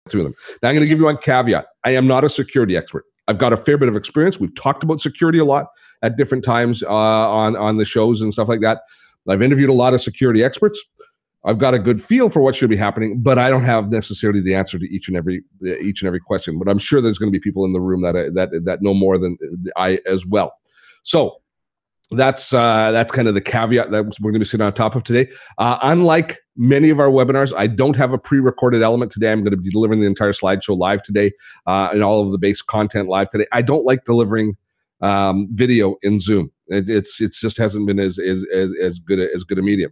through them. Now, I'm going to give you one caveat. I am not a security expert. I've got a fair bit of experience. We've talked about security a lot at different times on the shows and stuff like that. I've interviewed a lot of security experts. I've got a good feel for what should be happening, but I don't have necessarily the answer to each and every question. But I'm sure there's going to be people in the room that know more than I as well. So that's kind of the caveat that we're going to be sitting on top of today. Unlike many of our webinars, I don't have a pre-recorded element today. I'm going to be delivering the entire slideshow live today, and all of the base content live today. I don't like delivering video in Zoom. It just hasn't been as good a medium.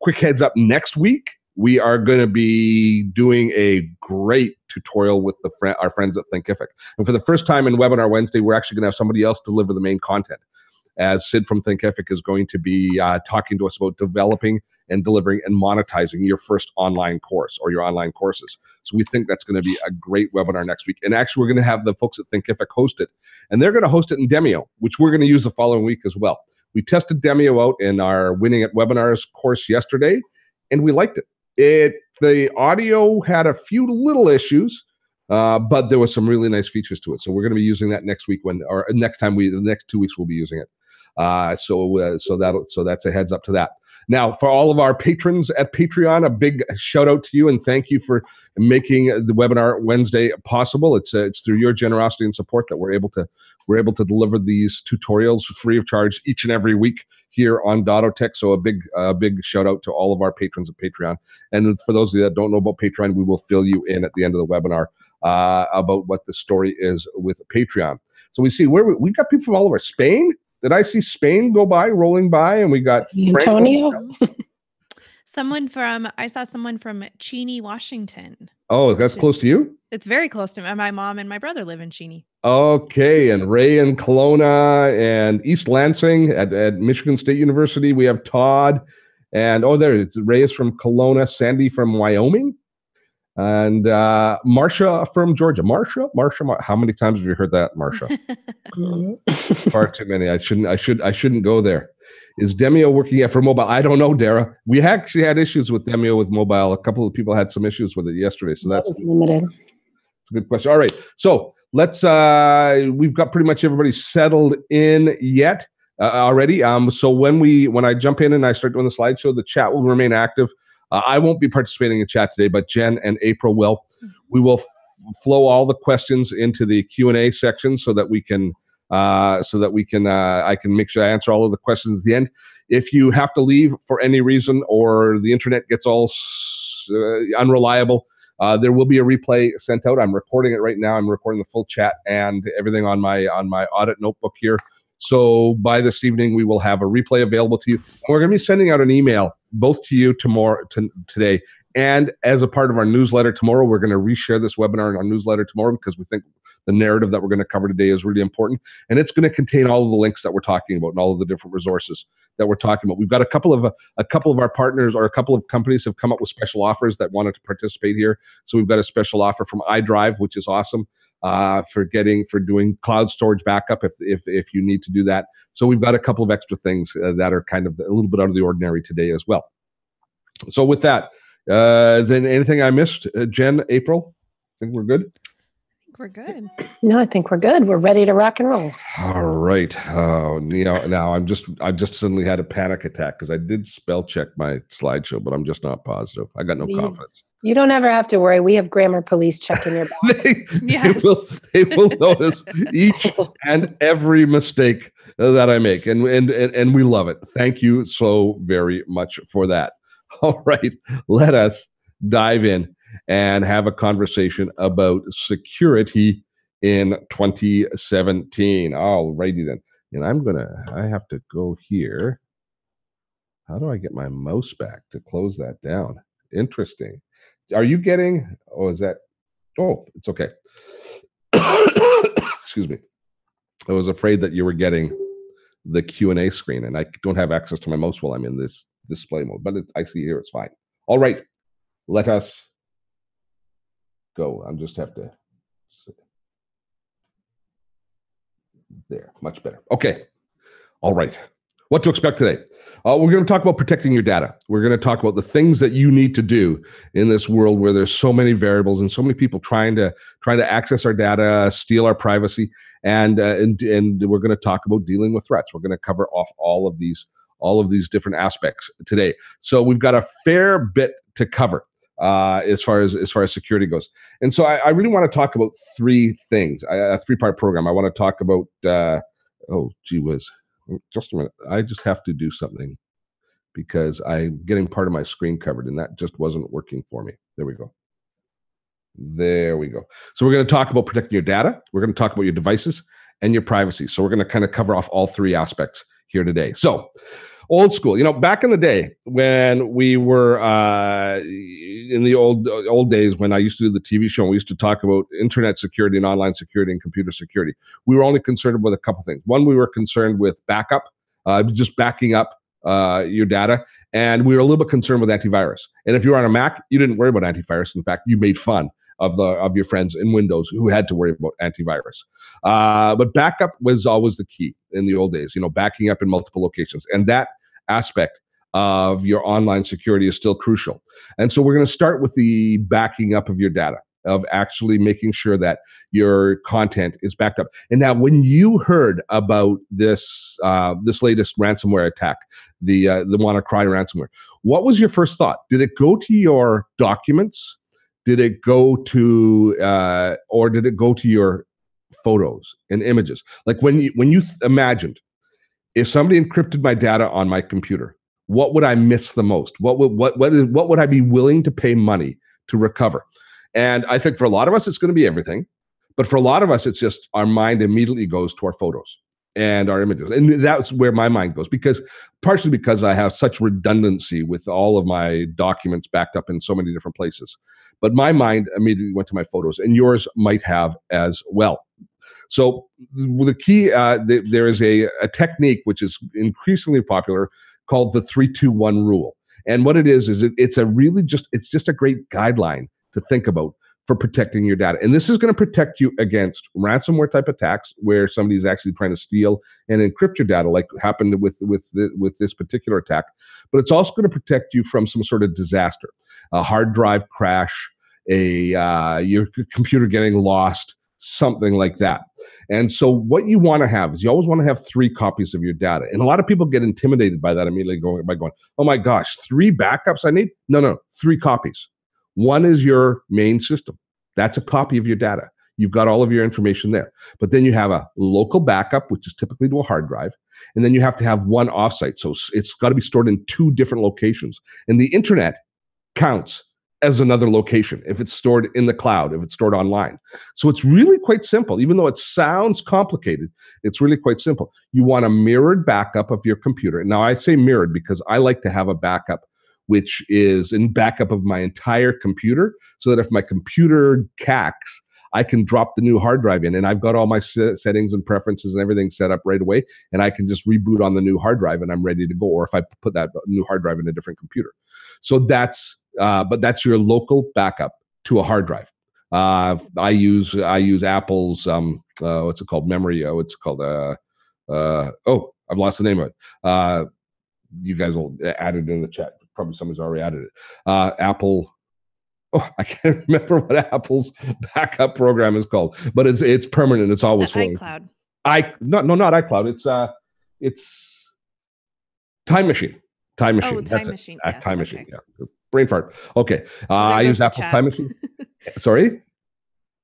Quick heads up: next week we are going to be doing a great tutorial with our friends at Thinkific, and for the first time in Webinar Wednesday, we're actually going to have somebody else deliver the main content, as Sid from Thinkific is going to be talking to us about developing and delivering and monetizing your first online course or your online courses. So we think that's going to be a great webinar next week. And actually, we're going to have the folks at Thinkific host it. And they're going to host it in Demio, which we're going to use the following week as well. We tested Demio out in our Winning at Webinars course yesterday, and we liked it. The audio had a few little issues, but there was some really nice features to it. So we're going to be using that next week the next 2 weeks we'll be using it. So that's a heads up to that. Now, for all of our patrons at Patreon, a big shout out to you and thank you for making the Webinar Wednesday possible. It's through your generosity and support that we're able to deliver these tutorials free of charge each and every week here on Dottotech. So a big shout out to all of our patrons at Patreon. And for those of you that don't know about Patreon, we will fill you in at the end of the webinar about what the story is with Patreon. So we see we got people from all over Spain. Did I see Spain rolling by, and we got Antonio? I saw someone from Cheney, Washington. Oh, that's close to you? It's very close to me. My mom and my brother live in Cheney. Okay, and Ray in Kelowna and East Lansing at Michigan State University. We have Todd, and Ray is from Kelowna, Sandy from Wyoming, and Marcia from Georgia. Marcia. How many times have you heard that, Marcia? Far too many. I shouldn't go there. Is Demio working for mobile? I don't know, Dara. We actually had issues with Demio with mobile. A couple of people had some issues with it yesterday, so that's limited. It's a good question. All right, so let's. We've got pretty much everybody settled in yet already. So when I jump in and I start doing the slideshow, the chat will remain active. I won't be participating in chat today, but Jen and April will. We will flow all the questions into the Q&A section so that we can I can make sure I answer all of the questions at the end. If you have to leave for any reason or the internet gets all unreliable, there will be a replay sent out. I'm recording it right now. I'm recording the full chat and everything on my audit notebook here. So by this evening, we will have a replay available to you. And we're going to be sending out an email both to you today and as a part of our newsletter tomorrow. We're going to reshare this webinar in our newsletter tomorrow because we think the narrative that we're going to cover today is really important. And it's going to contain all of the links that we're talking about and all of the different resources that we're talking about. We've got a couple of our partners or a couple of companies have come up with special offers that wanted to participate here. So we've got a special offer from iDrive, which is awesome, for doing cloud storage backup if you need to do that. So we've got a couple of extra things that are kind of a little bit out of the ordinary today as well. So with that, then anything I missed, Jen, April? I think we're good. We're good. No, I think we're good. We're ready to rock and roll. All right. Now I just suddenly had a panic attack because I did spell check my slideshow, but I'm just not positive. I got no confidence. You don't ever have to worry. We have grammar police checking your back. They will notice each and every mistake that I make, and we love it. Thank you so very much for that. All right, let us dive in and have a conversation about security in 2017. All righty then. And I have to go here. How do I get my mouse back to close that down? Interesting. Are you getting, it's okay. Excuse me. I was afraid that you were getting the Q&A screen and I don't have access to my mouse while I'm in this display mode, but I see here it's fine. All right, let us go. I just have to, there, much better. Okay, all right. What to expect today? We're going to talk about protecting your data. We're going to talk about the things that you need to do in this world where there's so many variables and so many people trying to access our data, steal our privacy, and we're going to talk about dealing with threats. We're going to cover off all of these different aspects today. So we've got a fair bit to cover as far as security goes. And so I really want to talk about three things, a three-part program. I want to talk about oh gee whiz. Just a minute. I just have to do something because I'm getting part of my screen covered and that just wasn't working for me. There we go. There we go. So we're going to talk about protecting your data. We're going to talk about your devices and your privacy. So we're going to kind of cover off all three aspects here today. So old school, back in the day when we were in the old days when I used to do the TV show, we used to talk about internet security and online security and computer security. We were only concerned with a couple things. One, we were concerned with backup, just backing up your data, and we were a little bit concerned with antivirus. And if you were on a Mac, you didn't worry about antivirus. In fact, you made fun of your friends in Windows who had to worry about antivirus. But backup was always the key in the old days, backing up in multiple locations. And that aspect of your online security is still crucial. And so we're going to start with the backing up of your data, of actually making sure that your content is backed up. And now when you heard about this latest ransomware attack, the WannaCry ransomware, what was your first thought? Did it go to your documents? Did it go to or did it go to your photos and images? Like when you imagined, if somebody encrypted my data on my computer, what would I miss the most? What would I be willing to pay money to recover? And I think for a lot of us, it's going to be everything. But for a lot of us, it's just our mind immediately goes to our photos and our images. And that's where my mind goes, partially because I have such redundancy with all of my documents backed up in so many different places. But my mind immediately went to my photos, and yours might have as well. So the key, there is a technique which is increasingly popular called the 3-2-1 rule. And what it is it's just a great guideline to think about for protecting your data. And this is going to protect you against ransomware type attacks where somebody's actually trying to steal and encrypt your data, like happened with this particular attack. But it's also going to protect you from some sort of disaster, a hard drive crash, your computer getting lost, something like that. And so what you want to have is you always want to have 3 copies of your data. And a lot of people get intimidated by that immediately going, oh my gosh, 3 backups I need? No, 3 copies. One is your main system. That's a copy of your data. You've got all of your information there. But then you have a local backup, which is typically to a hard drive. And then you have to have one offsite. So it's got to be stored in 2 different locations. And the internet counts as another location if it's stored in the cloud, if it's stored online. So it's really quite simple. Even though it sounds complicated, it's really quite simple. You want a mirrored backup of your computer. And now I say mirrored because I like to have a backup which is in backup of my entire computer, so that if my computer cacks, I can drop the new hard drive in, and I've got all my settings and preferences and everything set up right away, and I can just reboot on the new hard drive and I'm ready to go. Or if I put that new hard drive in a different computer. So that's your local backup to a hard drive. I use Apple's what's it called? Memory. It's called I've lost the name of it. You guys will add it in the chat. Probably somebody's already added it. Apple. Oh, I can't remember what Apple's backup program is called, but it's permanent. It's always flowing. iCloud. Not iCloud. It's Time Machine. Time Machine. Oh, That's Time Machine. it. Yes, Time okay. Machine. Yeah. Brain fart. Okay. I goes use the Apple's chat. Time Machine. Sorry.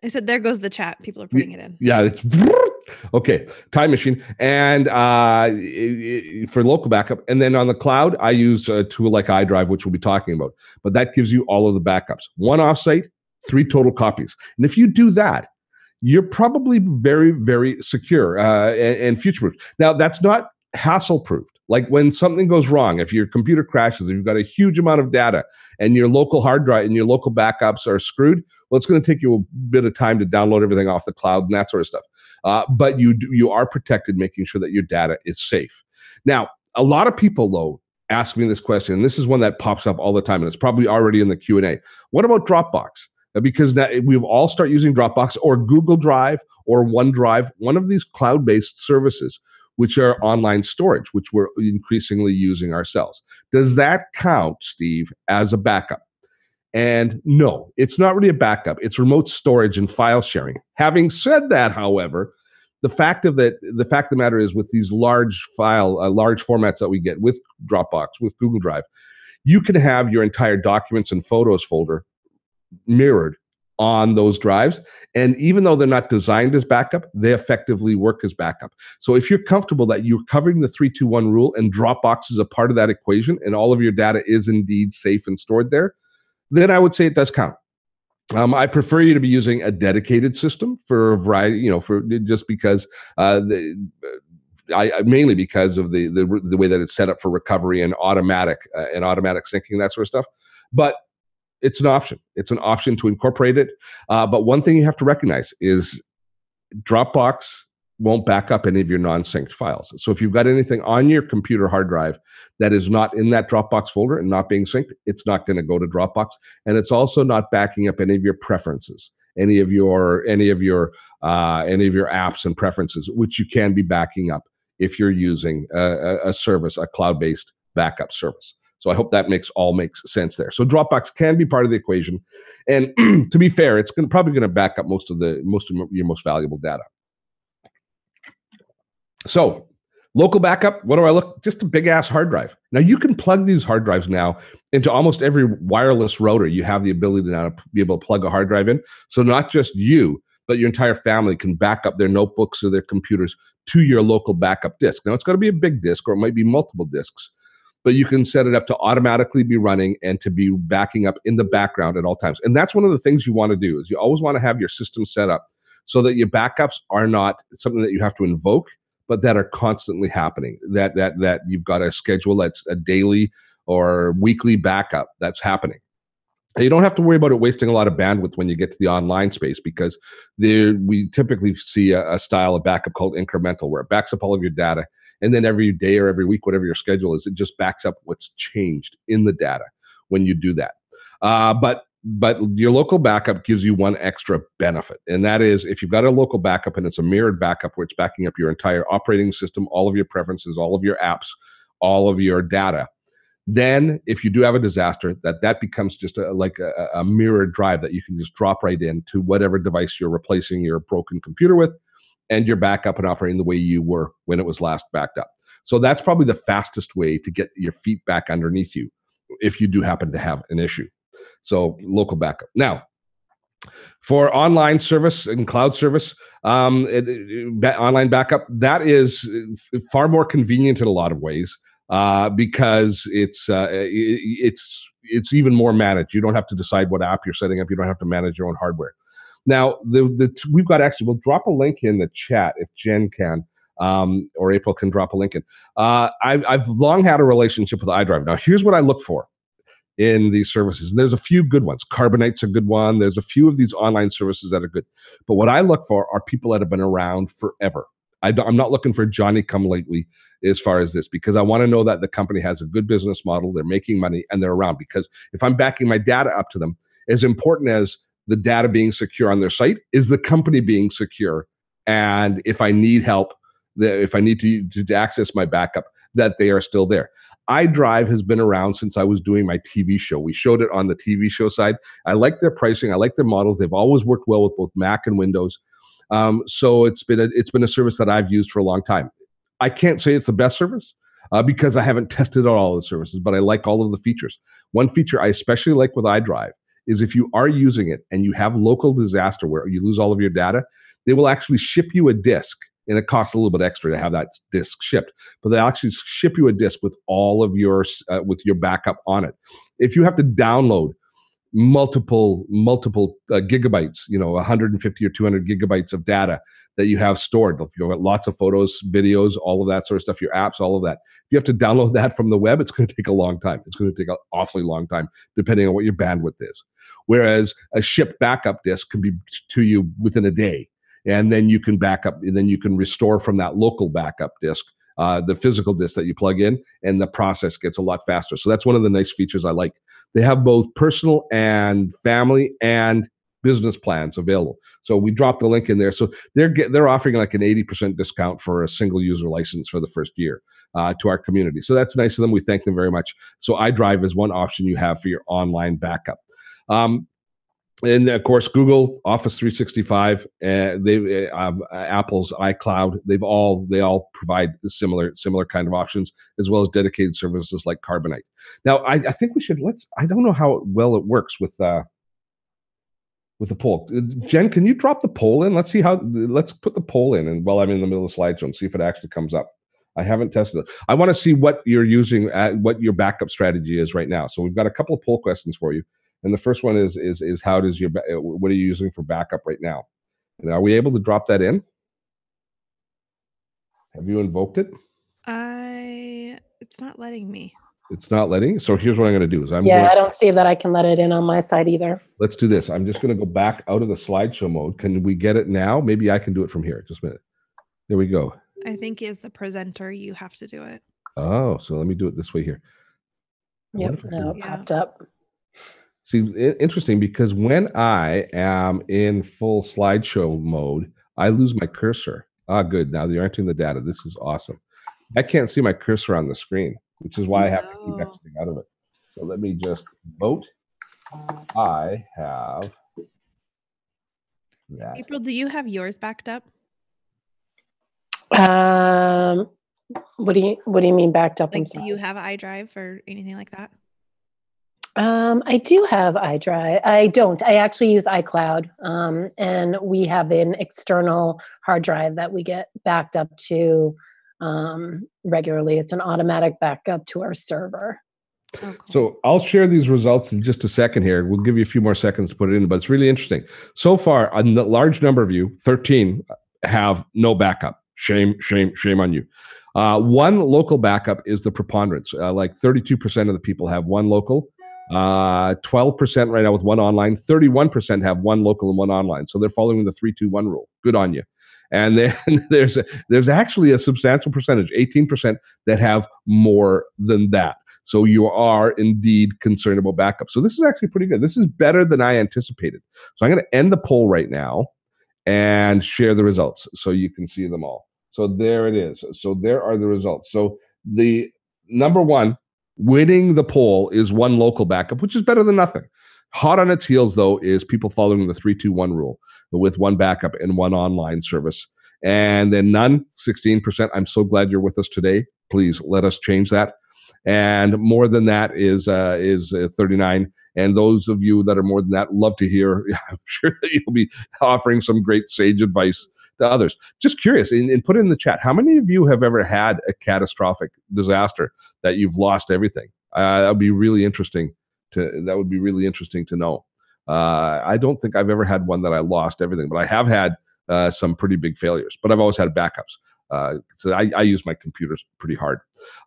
I said, there goes the chat. People are putting it in. Yeah, it's okay. Time Machine, and for local backup, and then on the cloud, I use a tool like iDrive, which we'll be talking about. But that gives you all of the backups. 1 offsite, 3 total copies, and if you do that, you're probably very, very secure and future-proof. Now, that's not hassle-proof. Like when something goes wrong, if your computer crashes, if you've got a huge amount of data and your local hard drive and your local backups are screwed, well, it's going to take you a bit of time to download everything off the cloud and that sort of stuff. But you are protected, making sure that your data is safe. Now, a lot of people, though, ask me this question, and this is one that pops up all the time, and it's probably already in the Q&A. What about Dropbox? Because we've all start using Dropbox or Google Drive or OneDrive, one of these cloud-based services, which are online storage, which we're increasingly using ourselves. Does that count, Steve, as a backup? And no, it's not really a backup. It's remote storage and file sharing. Having said that, however, the fact of the matter is, with these large formats that we get with Dropbox, with Google Drive, you can have your entire documents and photos folder mirrored on those drives. And even though they're not designed as backup, they effectively work as backup. So if you're comfortable that you're covering the 3-2-1 rule and Dropbox is a part of that equation and all of your data is indeed safe and stored there, then I would say it does count. I prefer you to be using a dedicated system for a variety, for just because mainly because of the way that it's set up for recovery and automatic syncing, that sort of stuff. But it's an option. It's an option to incorporate it. But one thing you have to recognize is Dropbox won't back up any of your non-synced files. So if you've got anything on your computer hard drive that is not in that Dropbox folder and not being synced, it's not going to go to Dropbox. And it's also not backing up any of your preferences, any of your apps and preferences, which you can be backing up if you're using a service, a cloud-based backup service. So I hope that makes sense there. So Dropbox can be part of the equation, and to be fair, it's probably going to back up most of your most valuable data. So local backup, what do I look? Just a big ass hard drive. Now you can plug these hard drives now into almost every wireless router. You have the ability to now be able to plug a hard drive in. So not just you, but your entire family can back up their notebooks or their computers to your local backup disk. Now it's got to be a big disk, or it might be multiple disks, but you can set it up to automatically be running and to be backing up in the background at all times. And that's one of the things you want to do, is you always want to have your system set up so that your backups are not something that you have to invoke, but that are constantly happening, that you've got a schedule that's a daily or weekly backup that's happening. And you don't have to worry about it wasting a lot of bandwidth when you get to the online space, because we typically see a style of backup called incremental, where it backs up all of your data, and then every day or every week, whatever your schedule is, it just backs up what's changed in the data when you do that. But your local backup gives you one extra benefit, and that is if you've got a local backup and it's a mirrored backup where it's backing up your entire operating system, all of your preferences, all of your apps, all of your data, then if you do have a disaster, that becomes just a mirrored drive that you can just drop right into whatever device you're replacing your broken computer with, and you're back up and operating the way you were when it was last backed up. So that's probably the fastest way to get your feet back underneath you if you do happen to have an issue. So local backup. Now, for online service and cloud service, online backup, that is far more convenient in a lot of ways, because it's even more managed. You don't have to decide what app you're setting up. You don't have to manage your own hardware. Now, we've got, actually, we'll drop a link in the chat if Jen can, or April can drop a link in. I've long had a relationship with iDrive. Now, here's what I look for in these services. And there's a few good ones. Carbonite's a good one. There's a few of these online services that are good. But what I look for are people that have been around forever. I'm not looking for Johnny come lately as far as this, because I want to know that the company has a good business model, they're making money, and they're around. Because if I'm backing my data up to them, as important as the data being secure on their site is the company being secure. And if I need help, if I need to access my backup, that they are still there. iDrive has been around since I was doing my TV show. We showed it on the TV show side. I like their pricing. I like their models. They've always worked well with both Mac and Windows. So it's been a service that I've used for a long time. I can't say it's the best service because I haven't tested out all the services, but I like all of the features. One feature I especially like with iDrive is if you are using it and you have local disaster where you lose all of your data, they will actually ship you a disk. And it costs a little bit extra to have that disk shipped, but they actually ship you a disk with all of your backup on it. If you have to download multiple gigabytes, 150 or 200 gigabytes of data that you have stored, if you've got lots of photos, videos, all of that sort of stuff, your apps, all of that, if you have to download that from the web, it's going to take a long time. It's going to take an awfully long time, depending on what your bandwidth is. Whereas a shipped backup disk can be to you within a day. And then you can back up, and then you can restore from that local backup disk, the physical disk that you plug in, and the process gets a lot faster. So that's one of the nice features I like. They have both personal and family and business plans available. So we dropped the link in there. So they're offering like an 80% discount for a single user license for the first year to our community. So that's nice of them. We thank them very much. So iDrive is one option you have for your online backup. And of course, Google Office 365, Apple's iCloud, they all provide similar kind of options, as well as dedicated services like Carbonite. Now, I think we should I don't know how well it works with the poll. Jen, can you drop the poll in? Let's put the poll in, and while I'm in the middle of the slideshow, and see if it actually comes up. I haven't tested it. I want to see what you're using, what your backup strategy is right now. So we've got a couple of poll questions for you. And the first one is what are you using for backup right now? And are we able to drop that in? Have you invoked it? It's not letting me. It's not letting. So here's what I'm going to do is I don't see that I can let it in on my side either. Let's do this. I'm just going to go back out of the slideshow mode. Can we get it now? Maybe I can do it from here. Just a minute. There we go. I think as the presenter, you have to do it. Oh, so let me do it this way here. Yep, now it popped up. See, interesting, because when I am in full slideshow mode, I lose my cursor. Good. Now you're entering the data. This is awesome. I can't see my cursor on the screen, which is why I have to keep exiting out of it. So let me just vote. I have that. April, do you have yours backed up? What do you mean backed up? Like, do you have iDrive or anything like that? I do have iDrive. I don't. I actually use iCloud, and we have an external hard drive that we get backed up to regularly. It's an automatic backup to our server. Oh, cool. So I'll share these results in just a second here. We'll give you a few more seconds to put it in, but it's really interesting. So far, a large number of you, 13, have no backup. Shame on you. One local backup is the preponderance. Like 32% of the people have one local. 12% right now with one online. 31% have one local and one online. So they're following the 3-2-1 rule. Good on you. And then there's actually a substantial percentage, 18%, that have more than that. So you are indeed concerned about backup. So this is actually pretty good. This is better than I anticipated. So I'm going to end the poll right now and share the results so you can see them all. So there it is. So there are the results. So the number one winning the poll is one local backup, which is better than nothing. Hot on its heels, though, is people following the 3-2-1 rule with one backup and one online service. And then none, 16%. I'm so glad you're with us today. Please let us change that. And more than that is 39. And those of you that are more than that, love to hear. I'm sure that you'll be offering some great sage advice to others. Just curious, and put it in the chat, how many of you have ever had a catastrophic disaster that you've lost everything? That would be really interesting to know. I don't think I've ever had one that I lost everything, but I have had some pretty big failures. But I've always had backups. So I use my computers pretty hard.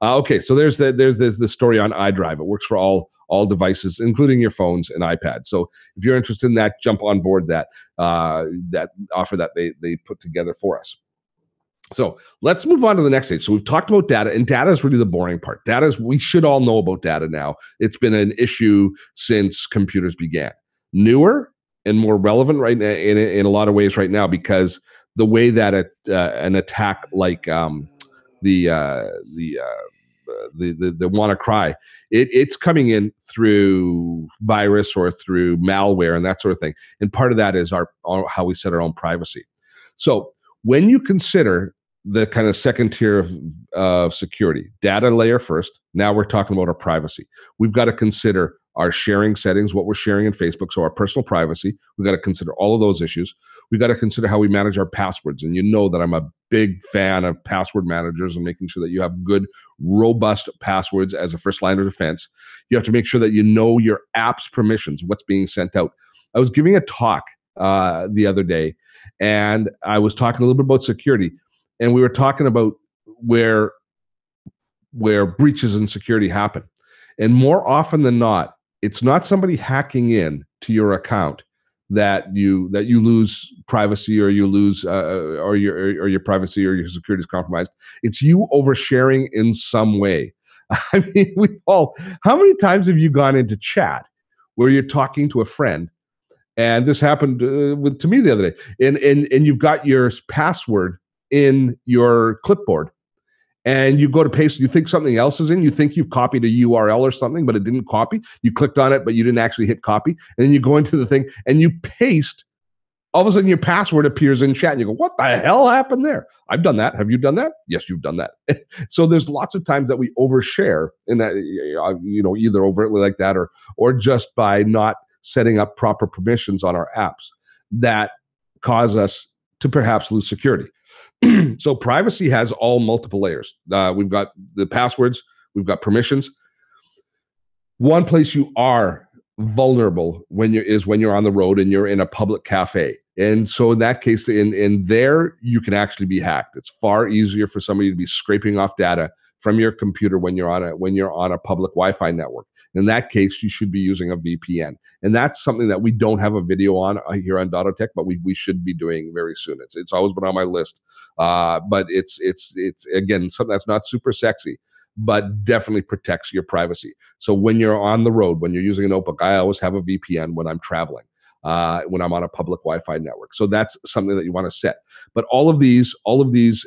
Okay, so there's the story on iDrive. It works for all devices, including your phones and iPads. So if you're interested in that, jump on board that offer that they put together for us. So let's move on to the next stage. So we've talked about data, and data is really the boring part. We should all know about data now. It's been an issue since computers began. Newer and more relevant right now in a lot of ways right now, because the way that an attack like the WannaCry, it's coming in through virus or through malware and that sort of thing. And part of that is how we set our own privacy. So when you consider the kind of second tier of security, data layer first, now we're talking about our privacy. We've got to consider our sharing settings, what we're sharing in Facebook, so our personal privacy. We've got to consider all of those issues. We've got to consider how we manage our passwords. And you know that I'm a big fan of password managers and making sure that you have good, robust passwords as a first line of defense. You have to make sure that you know your app's permissions, what's being sent out. I was giving a talk the other day, and I was talking a little bit about security. And we were talking about where breaches in security happen. And more often than not, it's not somebody hacking in to your account that you lose privacy, or you lose or your privacy or your security is compromised. It's you oversharing in some way. I mean, how many times have you gone into chat where you're talking to a friend And this happened to me the other day. And you've got your password in your clipboard, and you go to paste, you think something else is in, you think you've copied a URL or something, but it didn't copy. You clicked on it, but you didn't actually hit copy. And then you go into the thing and you paste. All of a sudden your password appears in chat and you go, what the hell happened there? I've done that. Have you done that? Yes, you've done that. So there's lots of times that we overshare in that, either overtly like that or just by not setting up proper permissions on our apps that cause us to perhaps lose security. So privacy has all multiple layers. We've got the passwords, we've got permissions. One place you are vulnerable when you're on the road and you're in a public cafe. And so in that case, in there, you can actually be hacked. It's far easier for somebody to be scraping off data from your computer when you're on a public Wi-Fi network. In that case, you should be using a VPN. And that's something that we don't have a video on here on Dottotech, but we should be doing very soon. It's always been on my list. But it's again, something that's not super sexy, but definitely protects your privacy. So when you're on the road, when you're using a notebook, I always have a VPN when I'm traveling, when I'm on a public Wi-Fi network. So that's something that you want to set. But all of these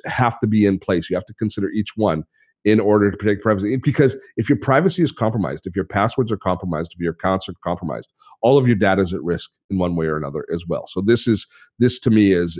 have to be in place. You have to consider each one in order to protect privacy. Because if your privacy is compromised, if your passwords are compromised, if your accounts are compromised, all of your data is at risk in one way or another as well. So this to me is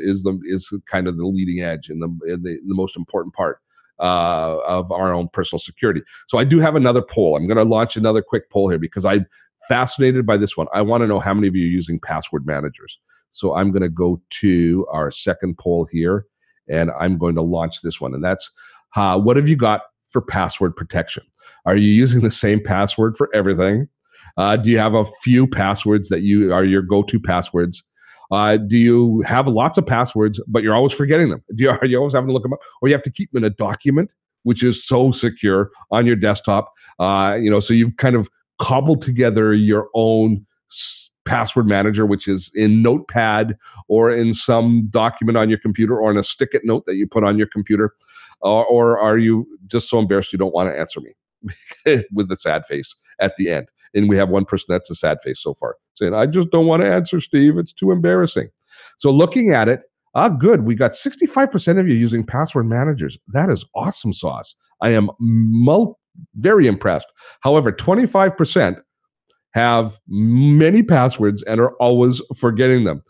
kind of the leading edge and the most important part of our own personal security. So I do have another poll. I'm going to launch another quick poll here because I'm fascinated by this one. I want to know how many of you are using password managers. So I'm going to go to our second poll here, and I'm going to launch this one. And that's what have you got for password protection? Are you using the same password for everything? Do you have a few passwords that are your go-to passwords? Do you have lots of passwords, but you're always forgetting them? Are you always having to look them up? Or you have to keep them in a document, which is so secure on your desktop? So you've kind of cobbled together your own password manager, which is in Notepad or in some document on your computer or in a stick-it note that you put on your computer. Or are you just so embarrassed you don't want to answer me with a sad face at the end? And we have one person that's a sad face so far saying, I just don't want to answer, Steve. It's too embarrassing. So looking at it, good. We got 65% of you using password managers. That is awesome sauce. I am very impressed. However, 25% have many passwords and are always forgetting them.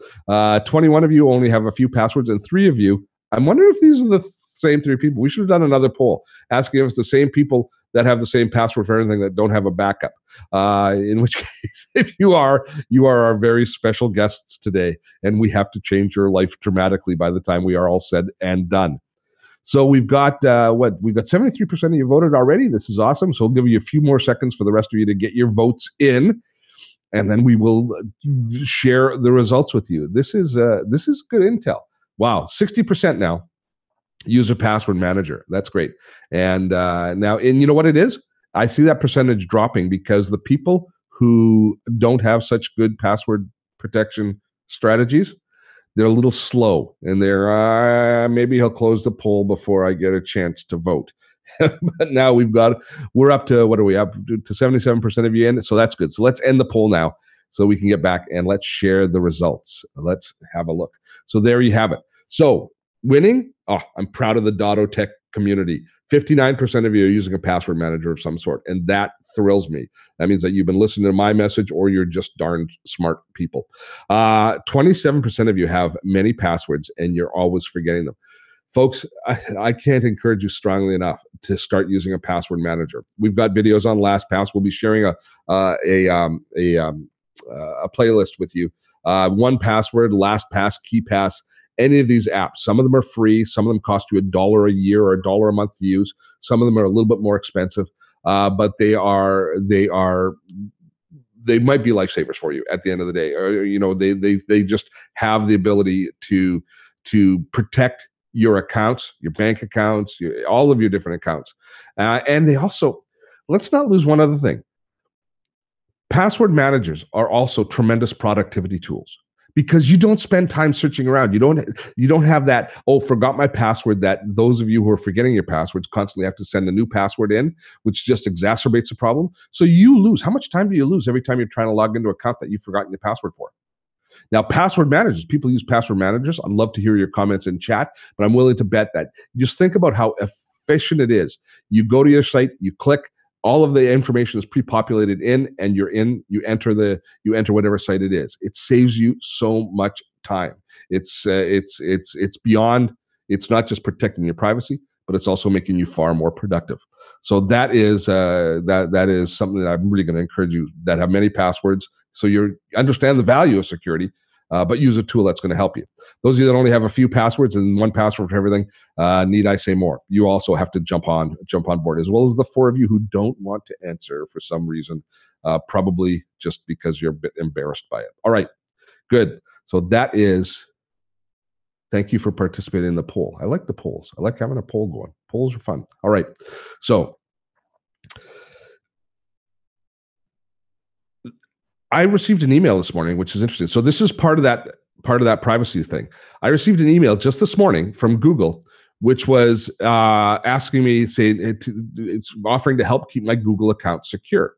21 of you only have a few passwords, and 3 of you, I'm wondering if these are the same 3 people. We should have done another poll asking if it's the same people that have the same password for everything that don't have a backup. In which case, if you are our very special guests today, and we have to change your life dramatically by the time we are all said and done. So we've got we've got 73% of you voted already. This is awesome. So we'll give you a few more seconds for the rest of you to get your votes in, and then we will share the results with you. This is good intel. Wow, 60% now use a password manager. That's great. And now, and you know what it is? I see that percentage dropping because the people who don't have such good password protection strategies, they're a little slow, and they're maybe he'll close the poll before I get a chance to vote. But now we're up to, what are we up to 77% of you in? So that's good. So let's end the poll now so we can get back and let's share the results. Let's have a look. So there you have it. So winning, I'm proud of the Dottotech community. 59% of you are using a password manager of some sort, and that thrills me. That means that you've been listening to my message or you're just darn smart people. 27% of you have many passwords and you're always forgetting them. Folks, I can't encourage you strongly enough to start using a password manager. We've got videos on LastPass. We'll be sharing a playlist with you. 1Password, LastPass, KeyPass, any of these apps. Some of them are free. Some of them cost you $1 a year or $1 a month to use. Some of them are a little bit more expensive, but they might be lifesavers for you at the end of the day. Or they just have the ability to protect your accounts, your bank accounts, all of your different accounts, and they also, let's not lose one other thing. Password managers are also tremendous productivity tools, because you don't spend time searching around. You don't have that, forgot my password, that those of you who are forgetting your passwords constantly have to send a new password in, which just exacerbates the problem. So you lose. How much time do you lose every time you're trying to log into an account that you've forgotten your password for? Now, password managers, people use password managers. I'd love to hear your comments in chat, but I'm willing to bet that just think about how efficient it is. You go to your site, you click, all of the information is pre-populated in, and you enter whatever site it is. It saves you so much time. It's beyond. It's not just protecting your privacy, but it's also making you far more productive. So that is that is something that I'm really going to encourage you that have many passwords, so you understand the value of security, but use a tool that's going to help you. Those of you that only have a few passwords and one password for everything, need I say more? You also have to jump on board, as well as the 4 of you who don't want to answer for some reason, probably just because you're a bit embarrassed by it. All right, good. So that is. Thank you for participating in the poll. I like the polls. I like having a poll going. Polls are fun. All right. So I received an email this morning, which is interesting. So this is part of that privacy thing. I received an email just this morning from Google, which was asking me, saying it's offering to help keep my Google account secure.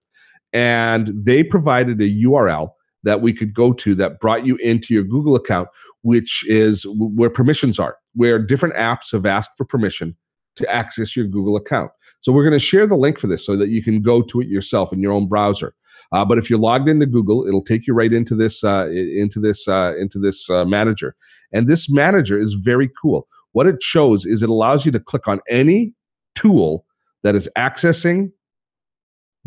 And they provided a URL that we could go to that brought you into your Google account, which is where permissions are, where different apps have asked for permission to access your Google account. So we're going to share the link for this so that you can go to it yourself in your own browser. But if you're logged into Google, it'll take you right into this manager. And this manager is very cool. What it shows is it allows you to click on any tool that is accessing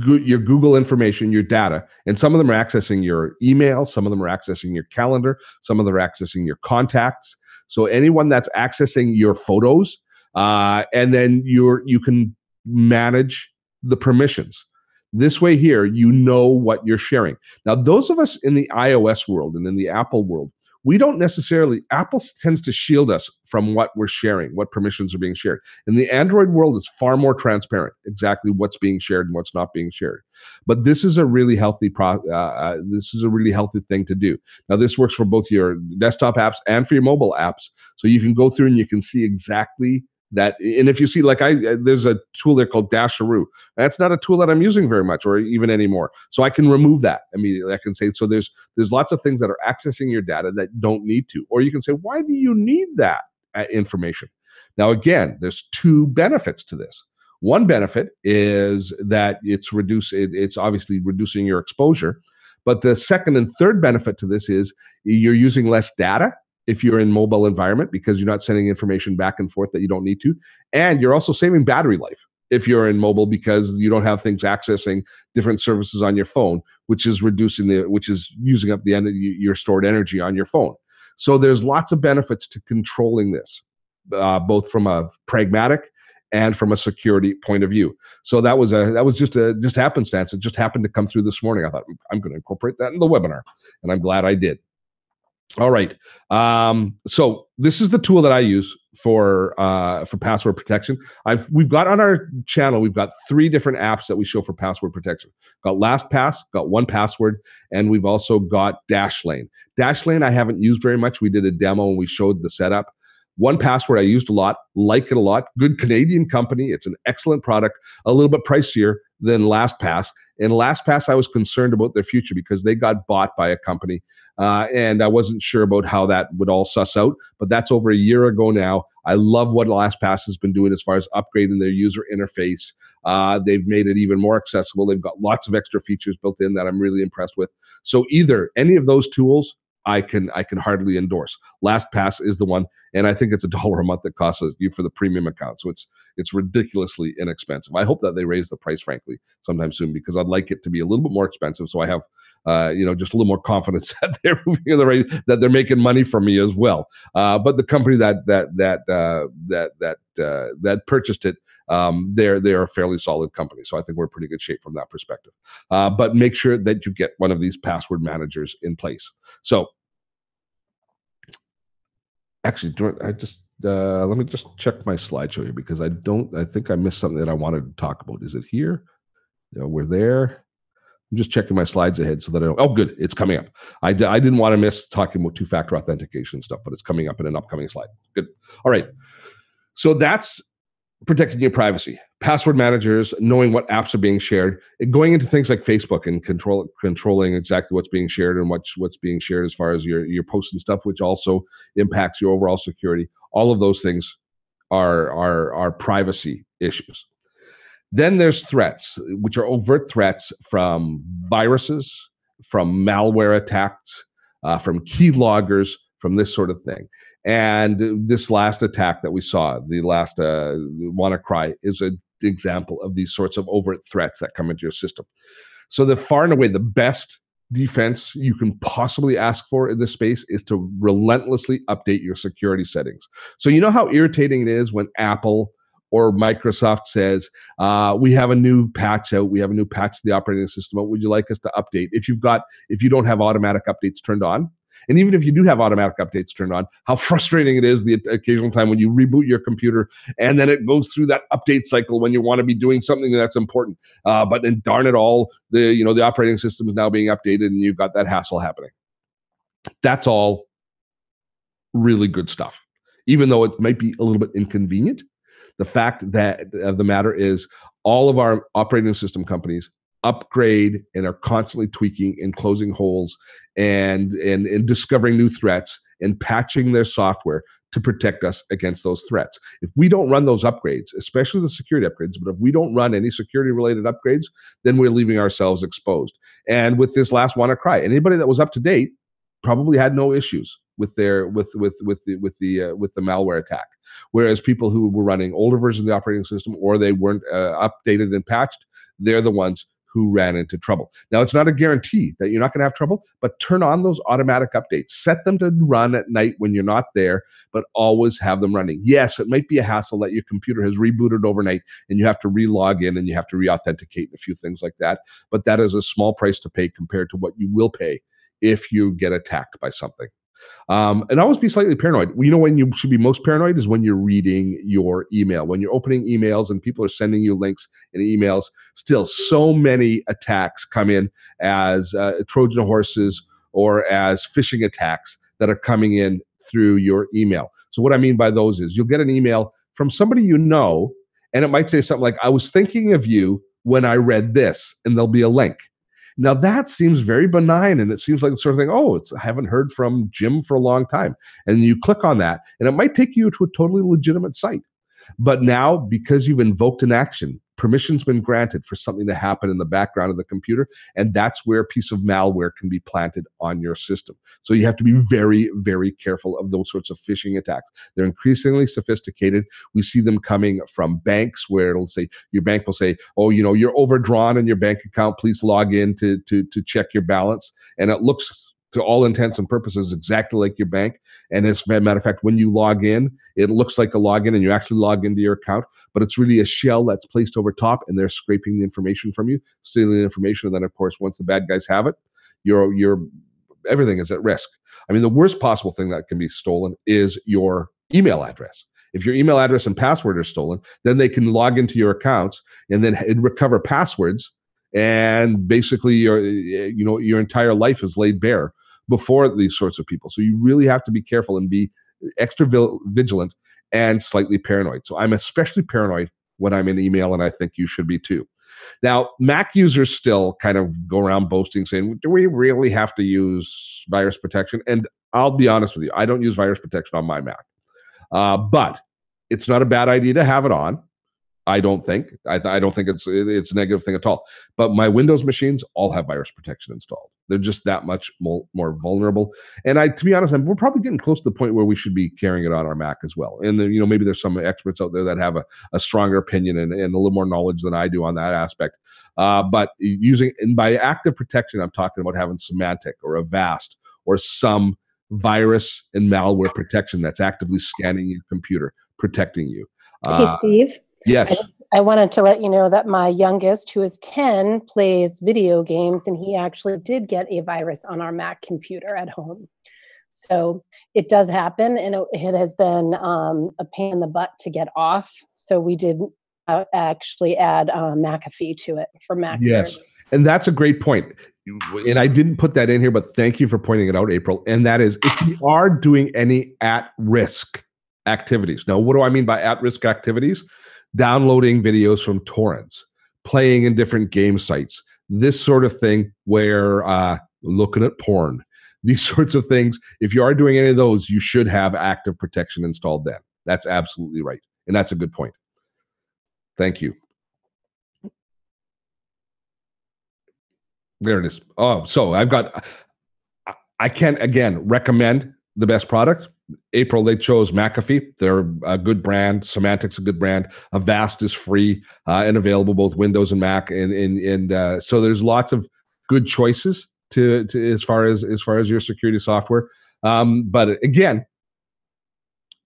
your Google information, your data, and some of them are accessing your email, some of them are accessing your calendar, some of them are accessing your contacts. So anyone that's accessing your photos, and then you can manage the permissions. This way here, you know what you're sharing. Now, those of us in the iOS world and in the Apple world, we don't necessarily, Apple tends to shield us from what we're sharing, what permissions are being shared. In the Android world, it's far more transparent, exactly what's being shared and what's not being shared. But this is a really healthy thing to do. Now, this works for both your desktop apps and for your mobile apps. So you can go through and you can see exactly that. And if you see, like there's a tool there called Dasheroo. That's not a tool that I'm using very much or even anymore. So I can remove that immediately. I can say, so there's lots of things that are accessing your data that don't need to. Or you can say, why do you need that information? Now, again, there's 2 benefits to this. One benefit is that it's obviously reducing your exposure. But the second and third benefit to this is you're using less data if you're in mobile environment, because you're not sending information back and forth that you don't need to. And you're also saving battery life if you're in mobile, because you don't have things accessing different services on your phone, which is using up your stored energy on your phone. So there's lots of benefits to controlling this, both from a pragmatic and from a security point of view. So that was just happenstance. It just happened to come through this morning. I thought, I'm going to incorporate that in the webinar, and I'm glad I did. All right. So this is the tool that I use for password protection. We've got on our channel, we've got 3 different apps that we show for password protection. Got LastPass, got 1Password, and we've also got Dashlane. Dashlane I haven't used very much. We did a demo and we showed the setup. 1Password I used a lot, like it a lot. Good Canadian company. It's an excellent product, a little bit pricier than LastPass. And LastPass, I was concerned about their future because they got bought by a company, and I wasn't sure about how that would all suss out. But that's over a year ago now. I love what LastPass has been doing as far as upgrading their user interface. They've made it even more accessible. They've got lots of extra features built in that I'm really impressed with. So either any of those tools, I can hardly endorse. LastPass is the one, and I think it's $1 a month that costs you for the premium account. So it's ridiculously inexpensive. I hope that they raise the price, frankly, sometime soon, because I'd like it to be a little bit more expensive, so I have just a little more confidence that they're moving in the right, that they're making money from me as well. But the company that purchased it, they're a fairly solid company, so I think we're in pretty good shape from that perspective. But make sure that you get one of these password managers in place. So, actually, let me just check my slideshow here, because I think I missed something that I wanted to talk about. Is it here? We're there. I'm just checking my slides ahead so that I don't. Oh, good, it's coming up. I didn't want to miss talking about 2-factor authentication stuff, but it's coming up in an upcoming slide. Good. All right. So that's protecting your privacy, password managers, knowing what apps are being shared, and going into things like Facebook and controlling exactly what's being shared and what's being shared as far as your posts and stuff, which also impacts your overall security. All of those things are privacy issues. Then there's threats, which are overt threats from viruses, from malware attacks, from keyloggers, from this sort of thing. And this last attack that we saw, the last WannaCry, is an example of these sorts of overt threats that come into your system. So the far and away the best defense you can possibly ask for in this space is to relentlessly update your security settings. So you know how irritating it is when Apple or Microsoft says, we have a new patch out, we have a new patch to the operating system out, would you like us to update? If you don't have automatic updates turned on, and even if you do have automatic updates turned on, how frustrating it is the occasional time when you reboot your computer and then it goes through that update cycle when you want to be doing something that's important. But then darn it all, the operating system is now being updated and you've got that hassle happening. That's all really good stuff. Even though it might be a little bit inconvenient, the fact that of the matter is all of our operating system companies upgrade and are constantly tweaking and closing holes and discovering new threats and patching their software to protect us against those threats. If we don't run those upgrades, especially the security upgrades, but if we don't run any security related upgrades, then we're leaving ourselves exposed. And with this last WannaCry, anybody that was up to date probably had no issues with the malware attack. Whereas people who were running older versions of the operating system or they weren't updated and patched, they're the ones who ran into trouble. Now, it's not a guarantee that you're not going to have trouble, but turn on those automatic updates. Set them to run at night when you're not there, but always have them running. Yes, it might be a hassle that your computer has rebooted overnight and you have to re-log in and you have to re-authenticate and a few things like that, but that is a small price to pay compared to what you will pay if you get attacked by something. And always be slightly paranoid. You know when you should be most paranoid is when you're reading your email, when you're opening emails and people are sending you links and emails. Still, so many attacks come in as Trojan horses or as phishing attacks that are coming in through your email. So what I mean by those is you'll get an email from somebody you know, and it might say something like, I was thinking of you when I read this, and there'll be a link. Now that seems very benign and it seems like the sort of thing, I haven't heard from Jim for a long time. And you click on that and it might take you to a totally legitimate site. But now, because you've invoked an action, permission's been granted for something to happen in the background of the computer, and that's where a piece of malware can be planted on your system. So you have to be very, very careful of those sorts of phishing attacks. They're increasingly sophisticated. We see them coming from banks where it'll say, your bank will say, you're overdrawn in your bank account, please log in to check your balance. And it looks to all intents and purposes exactly like your bank. And as a matter of fact, when you log in, it looks like a login and you actually log into your account, but it's really a shell that's placed over top and they're scraping the information from you, stealing the information. And then of course, once the bad guys have it, your everything is at risk. I mean, the worst possible thing that can be stolen is your email address. If your email address and password are stolen, then they can log into your accounts and then recover passwords. And basically your entire life is laid bare before these sorts of people. So you really have to be careful and be extra vigilant and slightly paranoid. So I'm especially paranoid when I'm in email, and I think you should be too. Now, Mac users still kind of go around boasting, saying, do we really have to use virus protection? And I'll be honest with you, I don't use virus protection on my Mac. But it's not a bad idea to have it on. I don't think. I don't think it's a negative thing at all. But my Windows machines all have virus protection installed. They're just that much more vulnerable. And to be honest, we're probably getting close to the point where we should be carrying it on our Mac as well. And then, maybe there's some experts out there that have a stronger opinion and a little more knowledge than I do on that aspect. But and by active protection, I'm talking about having Symantec or Avast or some virus and malware protection that's actively scanning your computer, protecting you. Hey, Steve. Yes. I wanted to let you know that my youngest, who is 10, plays video games, and he actually did get a virus on our Mac computer at home. So it does happen, and it has been a pain in the butt to get off. So we did actually add McAfee to it for Mac. Yes, and that's a great point. And I didn't put that in here, but thank you for pointing it out, April. And that is, if you are doing any at-risk activities. Now, what do I mean by at-risk activities? downloading videos from torrents, playing in different game sites, this sort of thing where looking at porn, these sorts of things. If you are doing any of those, you should have active protection installed then. That's absolutely right. And that's a good point. Thank you. There it is. Oh, so I can't, again, recommend the best product. April, they chose McAfee. They're a good brand. Symantec's a good brand. Avast is free and available both Windows and Mac. And so there's lots of good choices to as far as your security software. But again,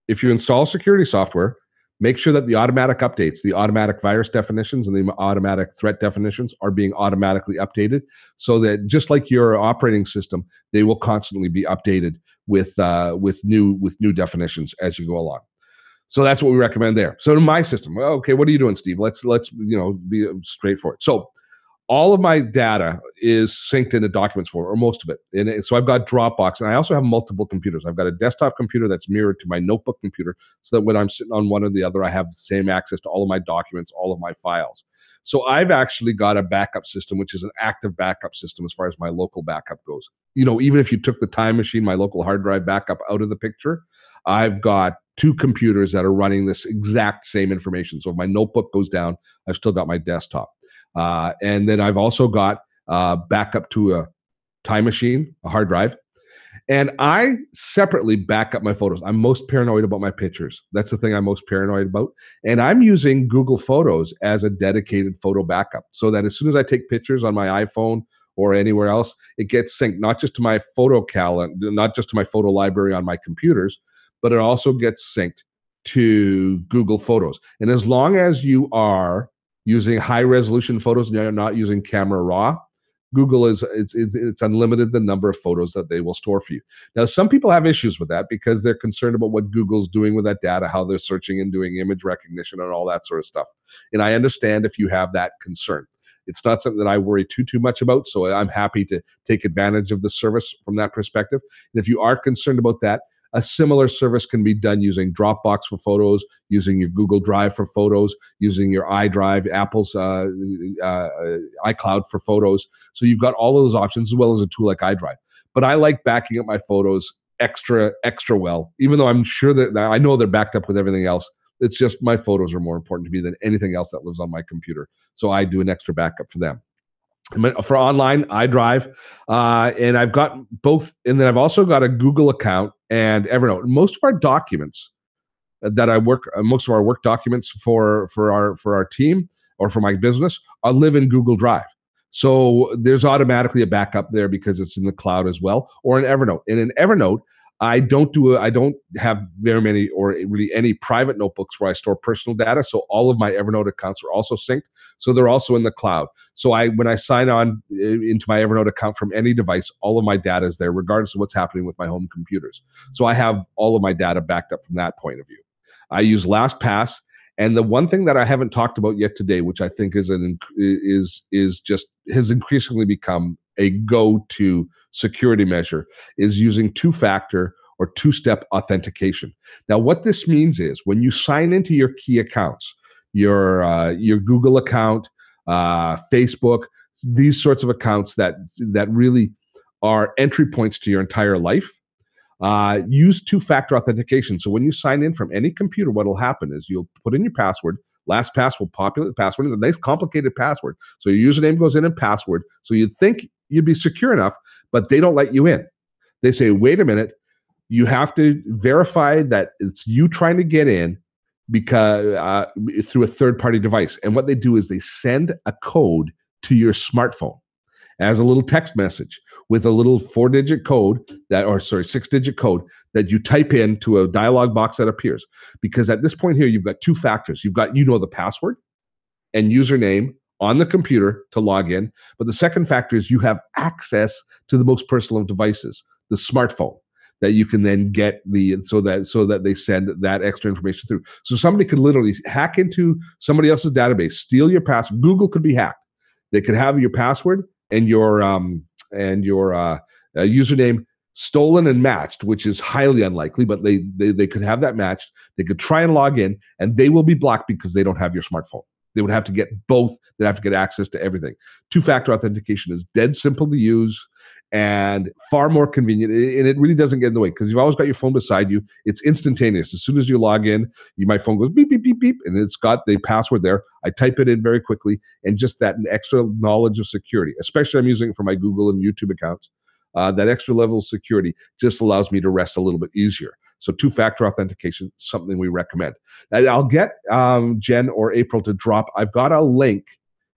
if you install security software, make sure that the automatic updates, the automatic virus definitions and the automatic threat definitions are being automatically updated, so that just like your operating system, they will constantly be updated with new definitions as you go along. So that's what we recommend there. So to my system, okay, what are you doing, Steve? Let's be straightforward. So all of my data is synced in a documents folder, or most of it. And so I've got Dropbox, and I also have multiple computers. I've got a desktop computer that's mirrored to my notebook computer, so that when I'm sitting on one or the other, I have the same access to all of my documents, all of my files. So I've actually got a backup system, which is an active backup system as far as my local backup goes. Even if you took the time machine, my local hard drive backup out of the picture, I've got 2 computers that are running this exact same information. So if my notebook goes down, I've still got my desktop. And then I've also got backup to a time machine, a hard drive. And I separately back up my photos. I'm most paranoid about my pictures. That's the thing I'm most paranoid about. And I'm using Google Photos as a dedicated photo backup, so that as soon as I take pictures on my iPhone or anywhere else, it gets synced not just to my photo calendar, not just to my photo library on my computers, but it also gets synced to Google Photos. And as long as you are using high resolution photos and you're not using camera raw, Google it's unlimited the number of photos that they will store for you. Now, some people have issues with that because they're concerned about what Google's doing with that data, how they're searching and doing image recognition and all that sort of stuff. And I understand if you have that concern. It's not something that I worry too much about, so I'm happy to take advantage of the service from that perspective. And if you are concerned about that, a similar service can be done using Dropbox for photos, using your Google Drive for photos, using your iDrive, Apple's iCloud for photos. So you've got all of those options, as well as a tool like iDrive. But I like backing up my photos extra well, even though I'm sure that I know they're backed up with everything else. It's just my photos are more important to me than anything else that lives on my computer. So I do an extra backup for them. For online, iDrive, and I've got both, and then I've also got a Google account and Evernote. Most of our documents that I work, most of our work documents for our team or for my business, I live in Google Drive. So there's automatically a backup there because it's in the cloud as well, or in Evernote. And in Evernote, I don't have very many or really any private notebooks where I store personal data. So all of my Evernote accounts are also synced. So they're also in the cloud. So when I sign on into my Evernote account from any device, all of my data is there, regardless of what's happening with my home computers. So I have all of my data backed up from that point of view. I use LastPass. And the one thing that I haven't talked about yet today, which I think has increasingly become a go-to security measure, is using two-factor or two-step authentication. Now, what this means is when you sign into your key accounts, your Google account, Facebook, these sorts of accounts that really are entry points to your entire life, use two-factor authentication. So when you sign in from any computer, what will happen is you'll put in your password. LastPass will populate the password. It's a nice complicated password. So your username goes in and password. So you'd think you'd be secure enough, but they don't let you in. They say, wait a minute, you have to verify that it's you trying to get in because through a third-party device. And what they do is they send a code to your smartphone as a little text message with a little 6-digit code that you type into a dialog box that appears. Because at this point here, you've got two factors. You've got, the password and username on the computer to log in. But the second factor is you have access to the most personal of devices, the smartphone, that you can then get so that they send that extra information through. So somebody could literally hack into somebody else's database, steal your password. Google could be hacked. They could have your password and your username stolen and matched, which is highly unlikely, but they could have that matched. They could try and log in, and they will be blocked because they don't have your smartphone. They would have to get both. They'd have to get access to everything. Two-factor authentication is dead simple to use and far more convenient, and it really doesn't get in the way because you've always got your phone beside you. It's instantaneous. As soon as you log in, my phone goes beep, beep, beep, beep, and it's got the password there. I type it in very quickly, and just that extra knowledge of security, especially I'm using it for my Google and YouTube accounts, that extra level of security just allows me to rest a little bit easier. So two-factor authentication, something we recommend. And I'll get Jen or April to drop. I've got a link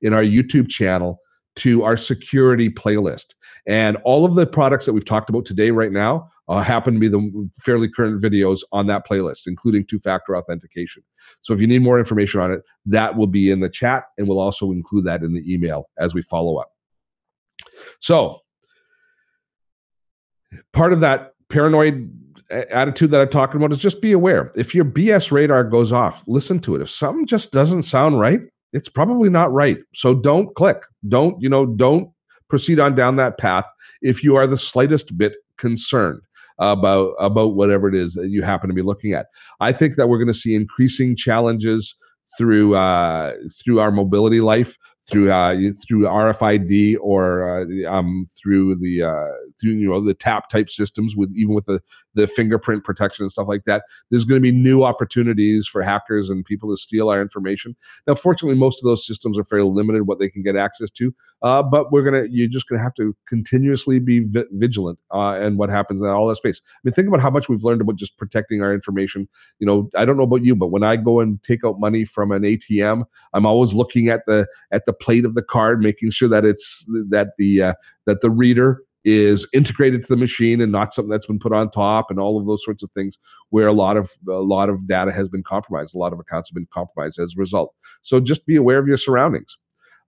in our YouTube channel to our security playlist. And all of the products that we've talked about today right now happen to be the fairly current videos on that playlist, including two-factor authentication. So if you need more information on it, that will be in the chat, and we'll also include that in the email as we follow up. So part of that paranoid attitude that I'm talking about is just be aware. If your BS radar goes off, listen to it. If something just doesn't sound right, it's probably not right. So don't click. Don't proceed on down that path if you are the slightest bit concerned about whatever it is that you happen to be looking at. I think that we're going to see increasing challenges through our mobility life, through RFID or through the tap type systems with the fingerprint protection and stuff like that. There's going to be new opportunities for hackers and people to steal our information. Now, fortunately, most of those systems are fairly limited what they can get access to, but you're just going to have to continuously be vigilant and what happens in all that space. I mean, think about how much we've learned about just protecting our information. I don't know about you, but when I go and take out money from an ATM, I'm always looking at the plate of the card, making sure that the reader is integrated to the machine and not something that's been put on top, and all of those sorts of things where a lot of data has been compromised. A lot of accounts have been compromised as a result. So just be aware of your surroundings.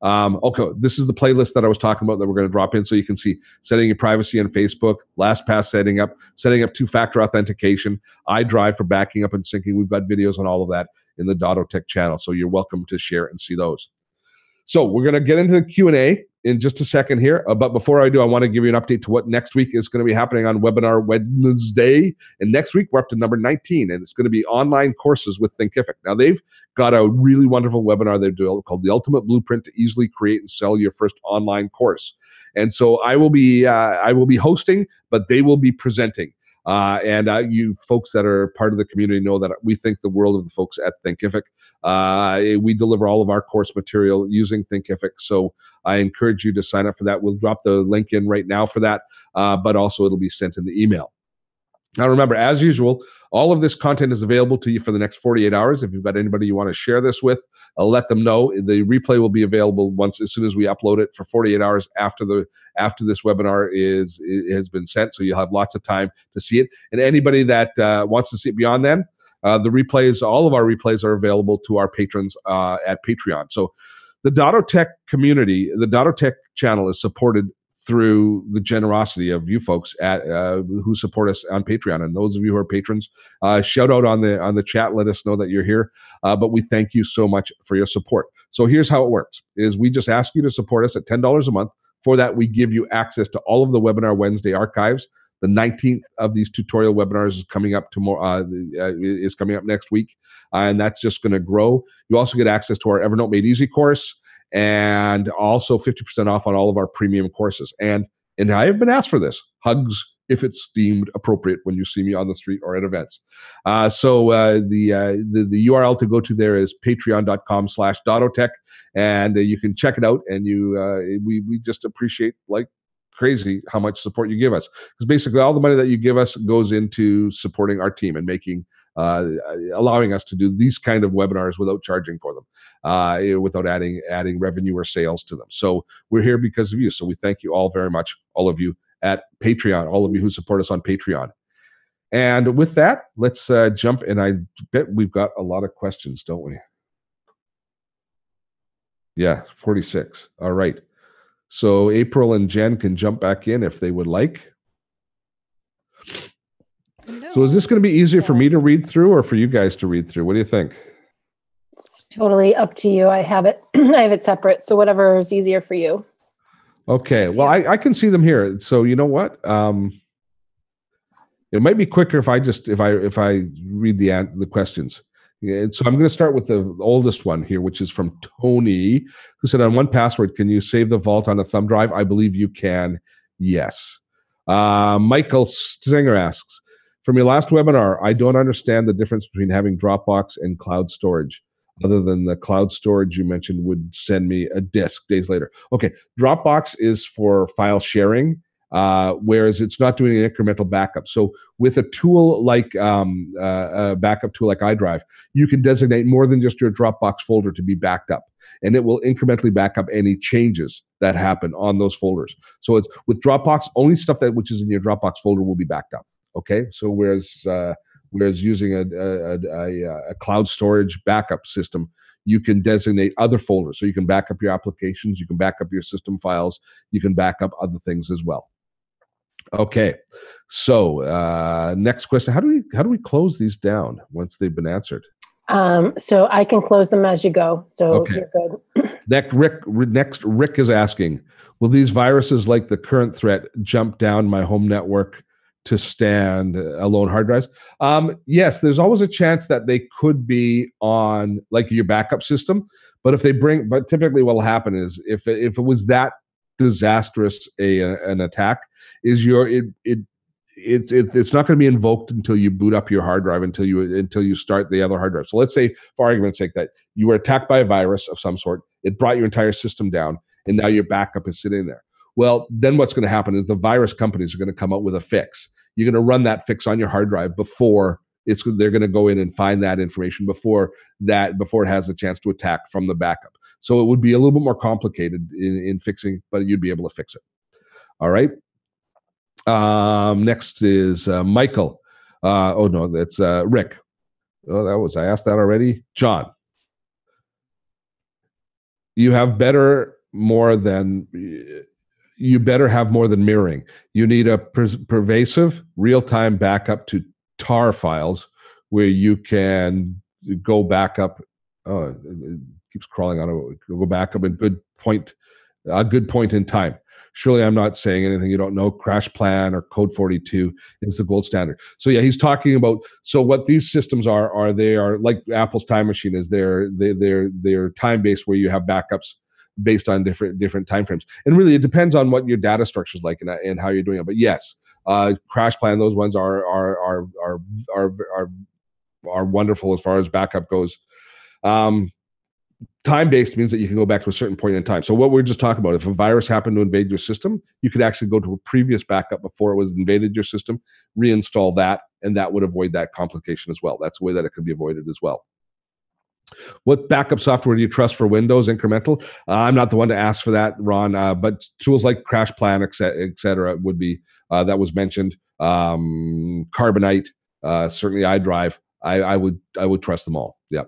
Okay, this is the playlist that I was talking about that we're going to drop in so you can see setting your privacy on Facebook, LastPass setting up two-factor authentication, iDrive for backing up and syncing. We've got videos on all of that in the Dotto Tech channel, so you're welcome to share and see those. So we're going to get into the Q&A in just a second here. But before I do, I want to give you an update to what next week is going to be happening on Webinar Wednesday. And next week, we're up to number 19, and it's going to be online courses with Thinkific. Now, they've got a really wonderful webinar they're doing called The Ultimate Blueprint to Easily Create and Sell Your First Online Course. And so I will be hosting, but they will be presenting. And you folks that are part of the community know that we think the world of the folks at Thinkific. We deliver all of our course material using Thinkific, so I encourage you to sign up for that. We'll drop the link in right now for that, but also it'll be sent in the email. Now remember, as usual, all of this content is available to you for the next 48 hours. If you've got anybody you want to share this with, let them know. The replay will be available as soon as we upload it for 48 hours after this webinar has been sent. So you'll have lots of time to see it. And anybody that wants to see it beyond then, all of our replays are available to our patrons at Patreon. So the Dotto Tech community, the Dotto Tech channel is supported through the generosity of you folks who support us on Patreon. And those of you who are patrons, shout out on the chat. Let us know that you're here. But we thank you so much for your support. So here's how it works: is we just ask you to support us at $10 a month. For that, we give you access to all of the Webinar Wednesday archives. The 19th of these tutorial webinars is coming up tomorrow. Is coming up next week, and that's just going to grow. You also get access to our Evernote Made Easy course, and also 50% off on all of our premium courses. And I have been asked for this: hugs if it's deemed appropriate when you see me on the street or at events. So the URL to go to there is patreon.com/dottotech, and you can check it out. And we just appreciate like crazy how much support you give us, because basically all the money that you give us goes into supporting our team and making allowing us to do these kind of webinars without charging for them, without adding revenue or sales to them. So we're here because of you. So we thank you all very much, all of you at Patreon, all of you who support us on Patreon. And with that, let's jump in. I bet we've got a lot of questions, don't we? Yeah, 46. All right. So April and Jen can jump back in if they would like. No. So is this going to be easier for me to read through or for you guys to read through? What do you think? It's totally up to you. I have it separate, so whatever is easier for you. Okay. Well, I can see them here. So you know what? It might be quicker if I read the questions. Yeah, so I'm going to start with the oldest one here, which is from Tony, who said, on 1Password, can you save the vault on a thumb drive? I believe you can. Yes. Michael Singer asks, from your last webinar, I don't understand the difference between having Dropbox and cloud storage. Other than the cloud storage you mentioned would send me a disk days later. Okay, Dropbox is for file sharing, whereas it's not doing an incremental backup. So with a tool like a backup tool like iDrive, you can designate more than just your Dropbox folder to be backed up, and it will incrementally back up any changes that happen on those folders. So it's with Dropbox, only stuff that which is in your Dropbox folder will be backed up. Okay, so whereas using a cloud storage backup system, you can designate other folders. So you can back up your applications, you can back up your system files, you can back up other things as well. Okay, so next question: How do we close these down once they've been answered? So I can close them as you go. So Okay. You're good. Next, Rick is asking: will these viruses, like the current threat, jump down my home network to stand alone hard drives? Yes, there's always a chance that they could be on like your backup system, but typically what will happen is if it was that disastrous an attack, is it's not going to be invoked until you boot up your hard drive, until you start the other hard drive. So let's say, for argument's sake, that you were attacked by a virus of some sort, it brought your entire system down, and now your backup is sitting there. Well, then what's going to happen is the virus companies are going to come up with a fix. You're going to run that fix on your hard drive before they're going to go in and find that information before it has a chance to attack from the backup. So it would be a little bit more complicated in fixing, but you'd be able to fix it. All right. Next is Michael. Oh no, that's Rick. Oh, I asked that already. John, you better have more than mirroring. You need a pervasive real-time backup to tar files where you can go back up. Oh, it keeps crawling on it. Go back up a good point in time. Surely I'm not saying anything you don't know. Crash Plan or Code 42 is the gold standard. So yeah, he's talking about, so what these systems are they are like Apple's Time Machine is they're time-based, where you have backups based on different time frames. And really it depends on what your data structure is like and how you're doing it. But yes, Crash Plan, those ones are wonderful as far as backup goes. Time-based means that you can go back to a certain point in time. So what we're just talking about, if a virus happened to invade your system, you could actually go to a previous backup before it was invaded your system, reinstall that, and that would avoid that complication as well. That's a way that it could be avoided as well. What backup software do you trust for Windows incremental? I'm not the one to ask for that, Ron, but tools like Crash Plan, et cetera, would be, that was mentioned. Carbonite, certainly iDrive. I would trust them all. Yeah.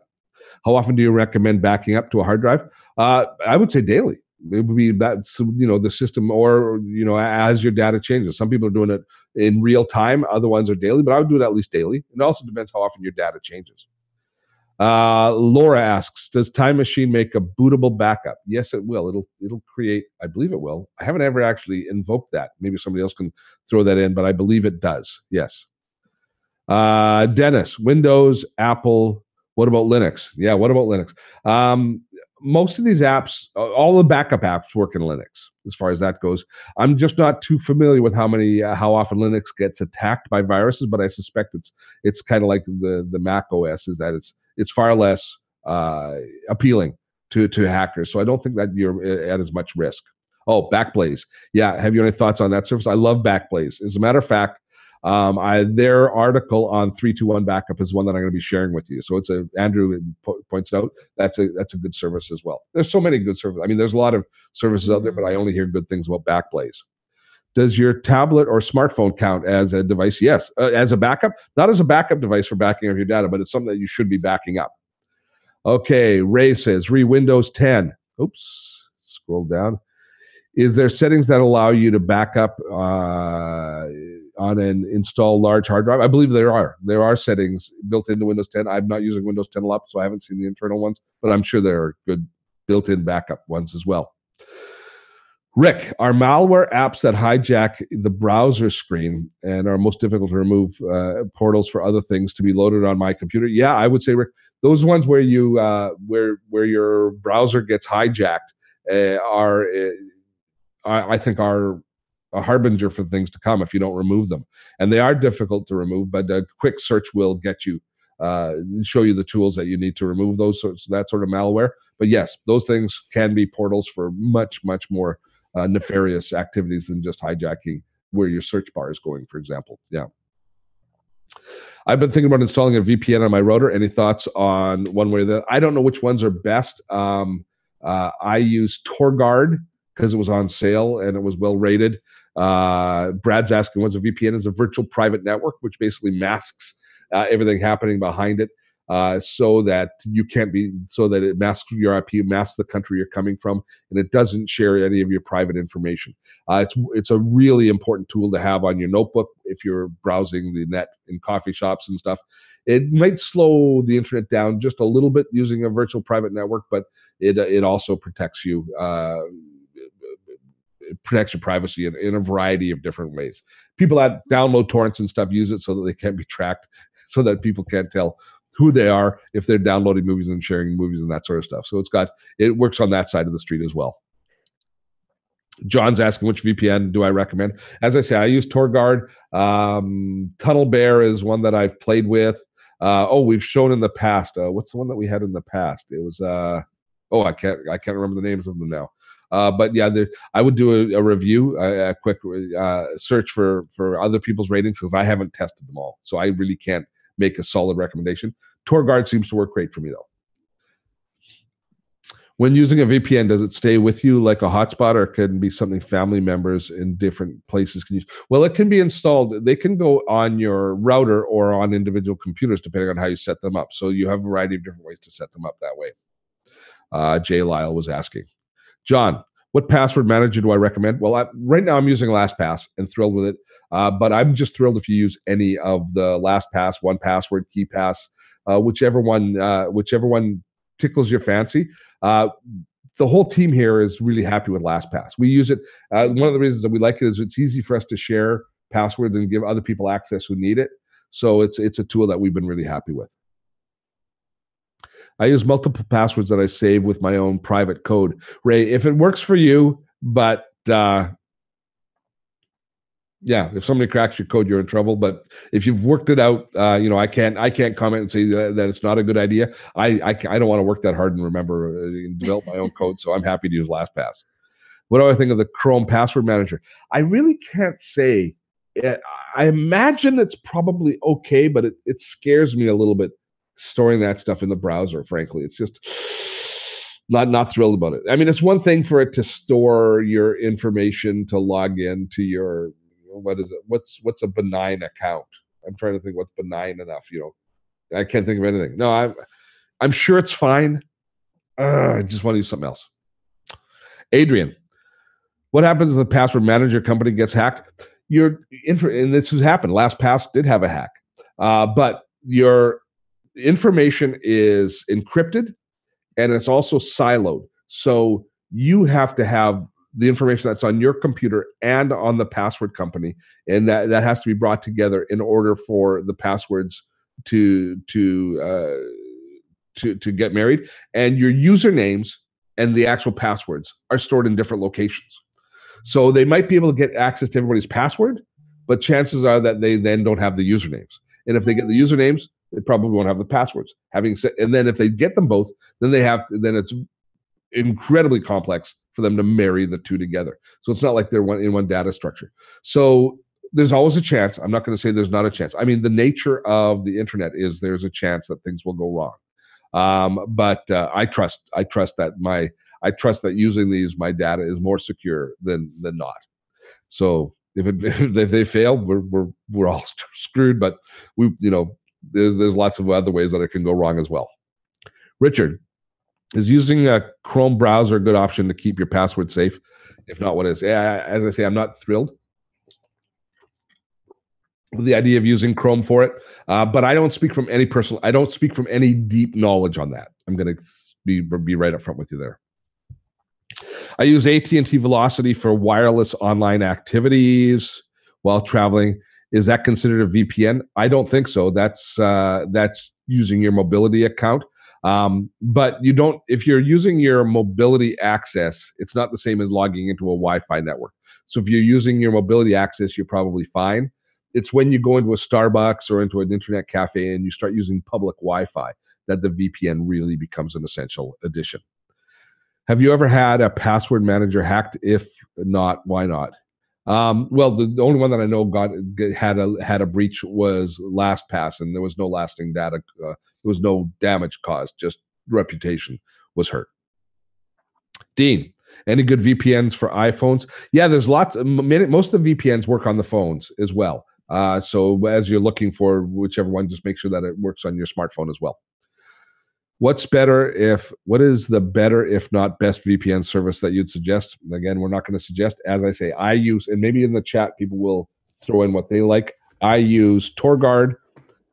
How often do you recommend backing up to a hard drive? I would say daily. It would be that, the system, or as your data changes. Some people are doing it in real time. Other ones are daily, but I would do it at least daily. It also depends how often your data changes. Laura asks, does Time Machine make a bootable backup? Yes, it will. It'll create, I believe it will. I haven't ever actually invoked that. Maybe somebody else can throw that in, but I believe it does. Yes. Dennis, Windows, Apple. What about Linux? Yeah, what about Linux? Most of these apps, all the backup apps work in Linux as far as that goes. I'm just not too familiar with how often Linux gets attacked by viruses, but I suspect it's kind of like the Mac OS, is that it's far less appealing to hackers. So I don't think that you're at as much risk. Oh, Backblaze. Yeah, have you any thoughts on that service? I love Backblaze. As a matter of fact, their article on 321 backup is one that I'm going to be sharing with you. So Andrew points out that's a good service as well. There's so many good services. I mean, there's a lot of services out there, but I only hear good things about Backblaze. Does your tablet or smartphone count as a device? Yes, as a backup, not as a backup device for backing up your data, but it's something that you should be backing up. Okay, Ray says, Windows 10. Oops, scroll down. Is there settings that allow you to back up on an install large hard drive? I believe there are. There are settings built into Windows 10. I'm not using Windows 10 a lot, so I haven't seen the internal ones, but I'm sure there are good built-in backup ones as well. Rick, are malware apps that hijack the browser screen and are most difficult to remove portals for other things to be loaded on my computer? Yeah, I would say, Rick, those ones where you where your browser gets hijacked are I think are a harbinger for things to come if you don't remove them. And they are difficult to remove, but a quick search will get you, show you the tools that you need to remove those sorts, that sort of malware. But yes, those things can be portals for much, much more nefarious activities than just hijacking where your search bar is going, for example. Yeah. I've been thinking about installing a VPN on my router. Any thoughts on one way or the other? I don't know which ones are best. I use TorGuard because it was on sale and it was well rated. Brad's asking, what's a VPN? Is a virtual private network, which basically masks everything happening behind it, so that you can't be, so that it masks your IP, masks the country you're coming from, and it doesn't share any of your private information. It's a really important tool to have on your notebook if you're browsing the net in coffee shops and stuff. It might slow the internet down just a little bit using a virtual private network, but it also protects you. It protects your privacy in a variety of different ways. People that download torrents and stuff use it so that they can't be tracked, so that people can't tell who they are if they're downloading movies and sharing movies and that sort of stuff. So it works on that side of the street as well. John's asking, which VPN do I recommend? As I say, I use TorGuard. Tunnel Bear is one that I've played with. We've shown in the past. What's the one that we had in the past? It was I can't remember the names of them now. But yeah, I would do a review, a quick search for other people's ratings because I haven't tested them all, so I really can't make a solid recommendation. TorGuard seems to work great for me though. When using a VPN, does it stay with you like a hotspot, or can it be something family members in different places can use? Well, it can be installed. They can go on your router or on individual computers depending on how you set them up. So you have a variety of different ways to set them up that way. Jay Lyle was asking. John, what password manager do I recommend? Well, right now I'm using LastPass and thrilled with it. But I'm just thrilled if you use any of the LastPass, 1Password, KeePass, whichever one tickles your fancy. The whole team here is really happy with LastPass. We use it. One of the reasons that we like it is it's easy for us to share passwords and give other people access who need it. So it's a tool that we've been really happy with. I use multiple passwords that I save with my own private code. Ray, if it works for you, but if somebody cracks your code, you're in trouble. But if you've worked it out, I can't comment and say that it's not a good idea. I don't want to work that hard and remember and develop my own code. So I'm happy to use LastPass. What do I think of the Chrome password manager? I really can't say. I imagine it's probably okay, but it scares me a little bit storing that stuff in the browser. Frankly, it's just not thrilled about it. I mean, it's one thing for it to store your information to log in to your, what is it? What's a benign account? I'm trying to think what's benign enough. I can't think of anything. No, I'm sure it's fine. I just want to use something else. Adrian, what happens if the password manager company gets hacked? And this has happened. LastPass did have a hack, but your information is encrypted and it's also siloed. So you have to have the information that's on your computer and on the password company, and that has to be brought together in order for the passwords to get married. And your usernames and the actual passwords are stored in different locations. So they might be able to get access to everybody's password, but chances are that they then don't have the usernames. And if they get the usernames, they probably won't have the passwords. Having said, and then if they get them both, then then it's incredibly complex for them to marry the two together. So it's not like they're in one data structure. So there's always a chance. I'm not going to say there's not a chance. I mean, the nature of the internet is there's a chance that things will go wrong. But I trust that using these, my data is more secure than not. So if they fail, we're all screwed. But there's lots of other ways that it can go wrong as well. Richard, is using a Chrome browser a good option to keep your password safe? If not, what is? As I say, I'm not thrilled with the idea of using Chrome for it, but I don't speak from any deep knowledge on that. I'm going to be right up front with you there. I use AT&T Velocity for wireless online activities while traveling. Is that considered a VPN? I don't think so. That's using your mobility account. But you don't. If you're using your mobility access, it's not the same as logging into a Wi-Fi network. So if you're using your mobility access, you're probably fine. It's when you go into a Starbucks or into an internet cafe and you start using public Wi-Fi that the VPN really becomes an essential addition. Have you ever had a password manager hacked? If not, why not? Well, the only one that I know had a breach was LastPass, and there was no lasting data. There was no damage caused. Just reputation was hurt. Dean, any good VPNs for iPhones? Yeah, there's lots. Most of the VPNs work on the phones as well. So as you're looking for whichever one, just make sure that it works on your smartphone as well. What is the better, if not best VPN service that you'd suggest? Again, we're not going to suggest. As I say, I use, and maybe in the chat, people will throw in what they like. I use TorGuard.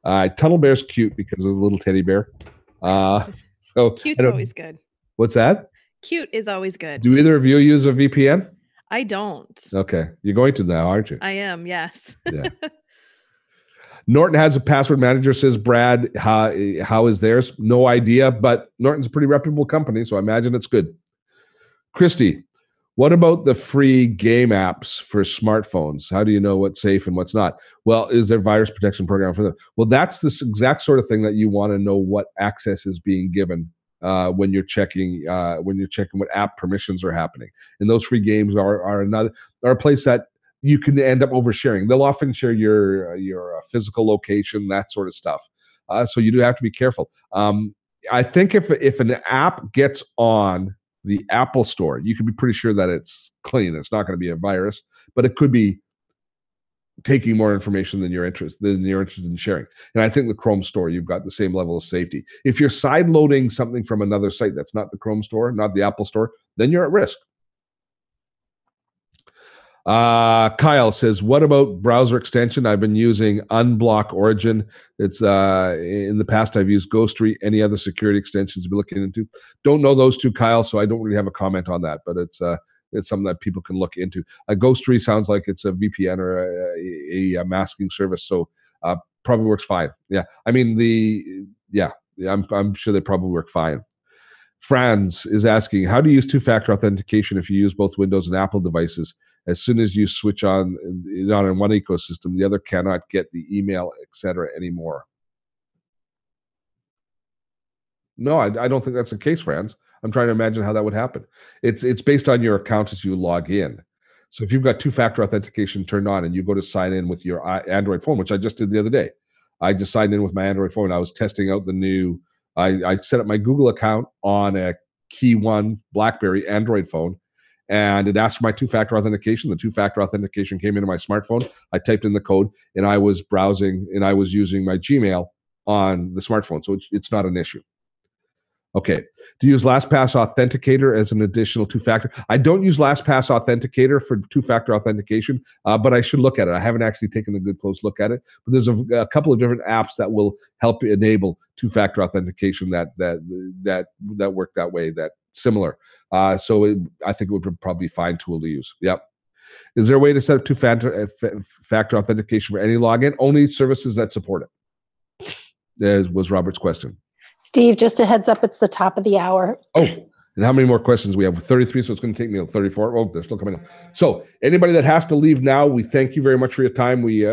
Tunnel Bear's cute because of a little teddy bear. So Cute's always good. What's that? Cute is always good. Do either of you use a VPN? I don't. Okay. You're going to now, aren't you? I am, yes. Yeah. Norton has a password manager, says Brad. How is theirs? No idea, but Norton's a pretty reputable company, so I imagine it's good. Christy, what about the free game apps for smartphones? How do you know what's safe and what's not? Well, is there virus protection program for them? Well, that's the exact sort of thing that you want to know what access is being given when you're checking what app permissions are happening. And those free games are a place that you can end up oversharing. They'll often share your physical location, that sort of stuff. So you do have to be careful. I think if an app gets on the Apple Store, you can be pretty sure that it's clean. It's not going to be a virus, but it could be taking more information than you're interested in sharing. And I think the Chrome Store, you've got the same level of safety. If you're side loading something from another site that's not the Chrome Store, not the Apple Store, then you're at risk. Kyle says, what about browser extension? I've been using Unblock Origin. It's in the past I've used Ghostery. Any other security extensions to be looking into? Don't know those two, Kyle, so I don't really have a comment on that, but it's something that people can look into. Ghostery sounds like it's a VPN or a masking service, so probably works fine. Yeah, I mean I'm sure they probably work fine. Franz is asking, how do you use two-factor authentication if you use both Windows and Apple devices? As soon as you switch on in one ecosystem, the other cannot get the email, etc. anymore. No, I don't think that's the case, Franz. I'm trying to imagine how that would happen. It's based on your account as you log in. So if you've got two-factor authentication turned on and you go to sign in with your Android phone, which I just did the other day, I just signed in with my Android phone. I was testing out the new. I set up my Google account on a Key One BlackBerry Android phone, and it asked for my two-factor authentication. The two-factor authentication came into my smartphone. I typed in the code, and I was browsing, and I was using my Gmail on the smartphone, so it's not an issue. Okay. Do you use LastPass Authenticator as an additional two-factor? I don't use LastPass Authenticator for two-factor authentication, but I should look at it. I haven't actually taken a good close look at it, but there's a couple of different apps that will help enable two-factor authentication that work that way, that similar. I think it would probably be a fine tool to use. Yep. Is there a way to set up two-factor authentication for any login? Only services that support it, was Robert's question. Steve, just a heads up, it's the top of the hour. Oh, and how many more questions we have? 33, so it's going to take me 34. Oh, they're still coming in. So anybody that has to leave now, we thank you very much for your time. We